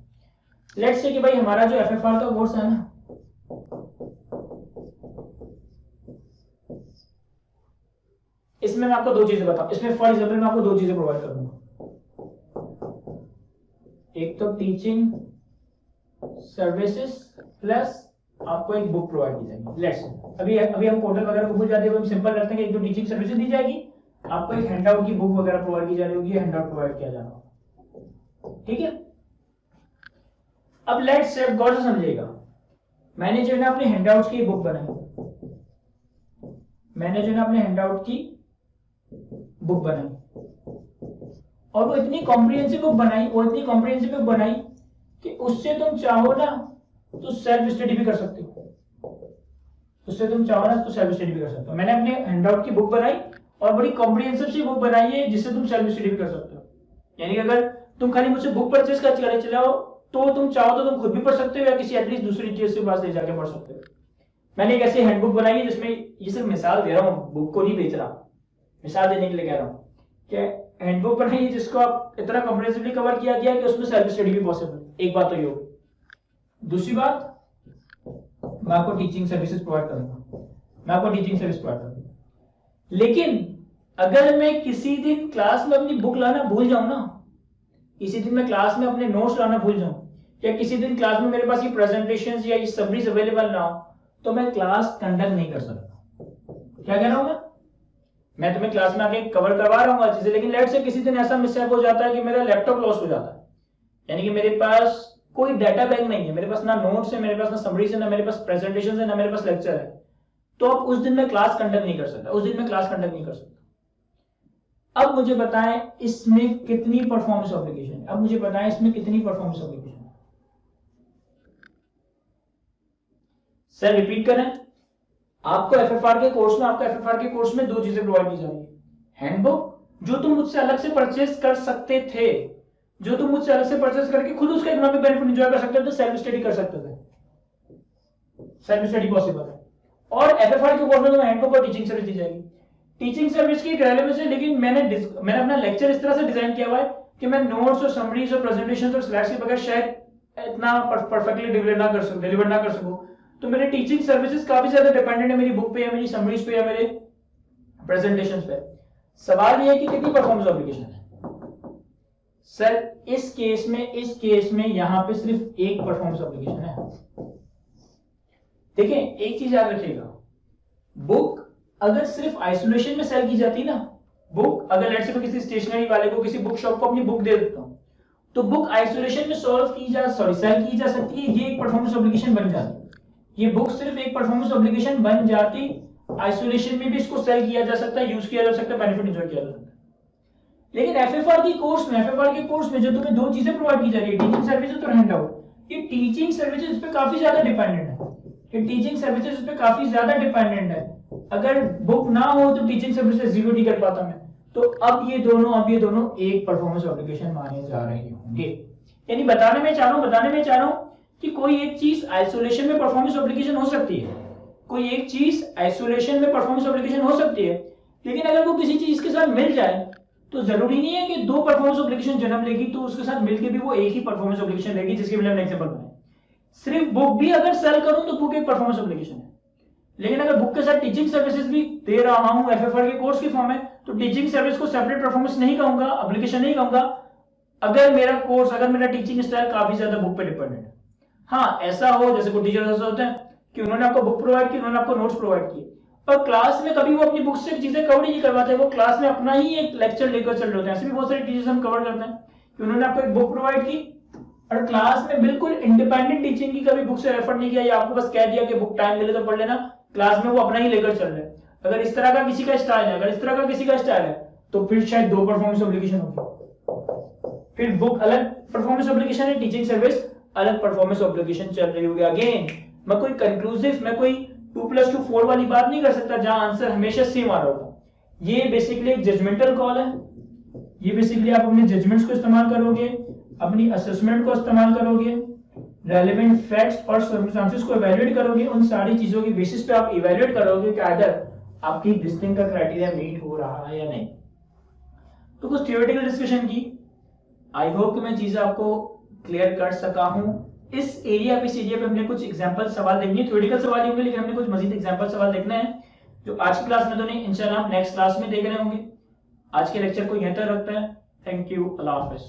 लेट्स से कि भाई हमारा जो FFR का कोर्स है ना, इसमें मैं आपको 2 चीजें बताऊं, इसमें फॉर एग्जांपल मैं आपको 2 चीजें प्रोवाइड करूंगा। एक तो टीचिंग सर्विसेज प्लस आपको एक बुक प्रोवाइड की जाएगी। लेट्स अभी हम पोर्टल वगैरह को भूल जाते हैं, हम सिंपल रखते हैं कि एक तो टीचिंग सर्विसेज दी जाएगी, आपको एक हैंडआउट की बुक वगैरह प्रोवाइड की जा रही होगी, हैंडआउट प्रोवाइड किया जाना होगा। ठीक है, अब लेट्स से गौर से समझिएगा, मैंने जो है अपने हैंडआउट्स की बुक बनाई, और वो इतनी कॉम्प्रिहेंसिव बुक बनाई कि उससे तुम चाहो ना तो सेल्फ स्टडी भी कर सकते हो। मैंने अपने हैंडआउट की बुक बनाई और बड़ी कॉम्प्रिहेंसिव सी बुक बनाई है जिससे तुम सेल्फ स्टडी भी कर सकते हो। यानी कि अगर तुम खाली मुझसे बुक परचेस कर चलाओ तो तुम चाहो तो तुम खुद भी पढ़ सकते हो या किसी एटलीस्ट दूसरी टीचर के पास ले जाके पढ़ सकते हो। मैंने एक ऐसी हैंडबुक बनाई है जिसमें, ये सिर्फ मिसाल दे रहा हूँ, बुक को नहीं बेच रहा, मिसाल देने के लिए कह रहा हूँ कि हैंडबुक बनाई है जिसको आप इतना कॉम्प्रिहेंसिवली कवर किया गया कि उसमें सेल्फ स्टडी भी पॉसिबल। एक बात तो ये होगी। दूसरी बात, मैं आपको टीचिंग सर्विसेज प्रोवाइड करूंगा, लेकिन अगर मैं किसी दिन क्लास में अपनी बुक लाना भूल जाऊं ना, किसी दिन मैं क्लास में अपने नोट्स लाना भूल जाऊं, या किसी दिन क्लास में मेरे पास ये प्रेजेंटेशंस या ये समरीज अवेलेबल ना हो, तो मैं क्लास कंडक्ट नहीं कर सकता। क्या कह रहा हूं मैं तुम्हें क्लास में आके कवर करवा रहा हूँ चीजें, लेकिन लेट से किसी दिन ऐसा मिसहैप हो जाता है कि मेरा लैपटॉप लॉस हो जाता है, यानी कि मेरे पास कोई डाटा बैंक नहीं है, मेरे पास ना नोट्स है, मेरे पास ना समरीज है, ना मेरे पास प्रेजेंटेशन है, ना मेरे पास लेक्चर है, तो अब उस दिन मैं क्लास कंडक्ट नहीं कर सकता, उस दिन मैं क्लास कंडक्ट नहीं कर सकता। अब मुझे बताएं इसमें कितनी परफॉर्मेंस ऑब्लिगेशन है, अब मुझे बताएं इसमें कितनी परफॉर्मेंस ऑब्लिगेशन है। सर रिपीट करें, आपको एफएफआर के कोर्स में, आपको एफएफआर के कोर्स में दो चीजें प्रोवाइड की जा रही है। हैंडबुक जो तुम मुझसे अलग से परचेस कर सकते थे, जो तुम मुझसे अलग से परचेस करके खुद उसका इकोनॉमिक बेनिफिट एंजॉय कर सकते थे, सेल्फ स्टडी कर सकते थे, सेल्फ स्टडी पॉसिबल है। और एफएफआर के कोर्स में तुम्हें हैंडबुक और टीचिंग सर्विस दी जाएगी। टीचिंग सर्विस की रेलेवेंस है, लेकिन मैंने अपना लेक्चर इस तरह से डिजाइन किया हुआ है कि मैं नोट्स और समरीज और प्रेजेंटेशन और स्लाइड्स के बगैर शायद इतना परफेक्टली डिलीवर ना कर सकूं। तो मेरे टीचिंग सर्विसेज काफी ज्यादा डिपेंडेंट है मेरी बुक पे या मेरी समरीज पे या मेरे प्रेजेंटेशन पे। सवाल ये है कि कितनी परफॉर्मेंस ऑब्लिगेशन है। सर इस केस में यहां पे सिर्फ एक परफॉर्मेंस ऑब्लिगेशन है। देखिए एक चीज याद रखिएगा, बुक अगर सिर्फ आइसोलेशन में सेल की जाती ना, बुक अगर लेट्स से किसी स्टेशनरी वाले को, किसी बुक शॉप को अपनी बुक दे देता हूं, तो बुक आइसोलेशन में सेल की जा सकती है, ये एक परफॉर्मेंस ऑब्लिगेशन बन जाती। ये बुक सिर्फ एक परफॉर्मेंस ऑब्लिगेशन बन जाती, आइसोलेशन में भी इसको सेल किया जा सकता है, यूज किया जा सकता है, बेनिफिट एंजॉय किया जा सकता है। लेकिन एफएफआर के कोर्स में जो तुम्हें दो चीजें प्रोवाइड की जा रही है, टीचिंग सर्विसेज और हैंडआउट, ये टीचिंग सर्विसेज पे काफी ज्यादा डिपेंडेंट है, ये टीचिंग सर्विसेज पे काफी ज्यादा डिपेंडेंट है। अगर बुक ना हो तो टीचिंग सर्विसेज जीरो नहीं कर पाता मैं। तो अब ये दोनों एक परफॉर्मेंस ऑब्लिगेशन माने जा रहे होंगे। यानी बताने में चाह रहा हूं कि कोई एक चीज आइसोलेशन में परफॉर्मेंस ऑब्लिगेशन हो सकती है, कोई एक चीज आइसोलेशन में परफॉर्मेंस ऑब्लिगेशन हो सकती है, लेकिन अगर वो किसी चीज के साथ मिल जाए तो जरूरी नहीं है कि दो परफॉर्मेंस ऑब्लिगेशन जन्म लेगी, तो उसके साथ मिलकर भी वो एक ही परफॉर्मेंस ऑब्लिगेशन लेगी, जिसके लिए हमने एग्जांपल बनाया। सिर्फ बुक भी अगर सेल करूं तो बुक एक परफॉर्मेंस ऑब्लिगेशन है, लेकिन अगर बुक के साथ टीचिंग सर्विसेज भी दे रहा हूं एफएफआर के कोर्स की फॉर्म में, तो टीचिंग सर्विस को सेपरेट परफॉर्मेंस नहीं कहूंगा, ऑब्लिगेशन नहीं कहूंगा, अगर मेरा टीचिंग स्टाइल काफी ज्यादा बुक पे डिपेंडेंट है। हाँ ऐसा हो, जैसे कुछ टीचर्स ऐसा होते हैं कि उन्होंने आपको बुक प्रोवाइड की, उन्होंने आपको नोट्स प्रोवाइड किए, पर क्लास में कभी वो अपनी बुक से चीजें कवर नहीं करवाते, वो क्लास में अपना ही एक लेक्चर लेकर चल रहे होते हैं। ऐसे भी बहुत सारे टीचर्स हम कवर करते हैं कि उन्होंने आपको एक बुक प्रोवाइड की और क्लास में बिल्कुल इंडिपेंडेंट टीचिंग की, कभी बुक से रेफर नहीं किया, या आपको बस कह दिया कि बुक टाइम मिले तो पढ़ लेना, क्लास में वो अपना ही लेकर चल रहे हैं। अगर इस तरह का किसी का स्टाइल है, तो फिर शायद दो परफॉर्मेंस ऑब्लिगेशन होगी, फिर बुक अलग परफॉर्मेंस ऑब्लिगेशन है, टीचिंग सर्विस अलग परफॉर्मेंस ऑब्लिगेशन चल रही होगी। अगेन मैं कोई 2+2 4 वाली बात नहीं कर सकता जहां आंसर हमेशा सेम आ रहा होगा। ये बेसिकली एक जजमेंटल कॉल है, ये बेसिकली आप अपने जजमेंट्स को इस्तेमाल करोगे, अपनी असेसमेंट को इस्तेमाल करोगे, रेलेवेंट फैक्ट्स और सर्कमस्टेंसेस को इवैल्यूएट करोगे, उन सारी चीजों की बेसिस पे आप इवैल्यूएट करोगे कि अदर आपकी लिस्टिंग का क्राइटेरिया मीट हो रहा है या नहीं। तो कुछ थ्योरेटिकल डिस्कशन की, आई होप कि मैं चीजें आपको क्लियर कर सका हूं। इस एरिया पे हमने कुछ एग्जांपल सवाल देखने, थ्योरेटिकल सवाल ही होंगे, लेकिन हमने कुछ मजीद एग्जांपल सवाल देखने हैं जो आज की क्लास में तो नहीं, इंशाल्लाह नेक्स्ट क्लास में देख रहे होंगे। आज के लेक्चर को यहीं तक रखते हैं। Thank you, Allah Hafiz.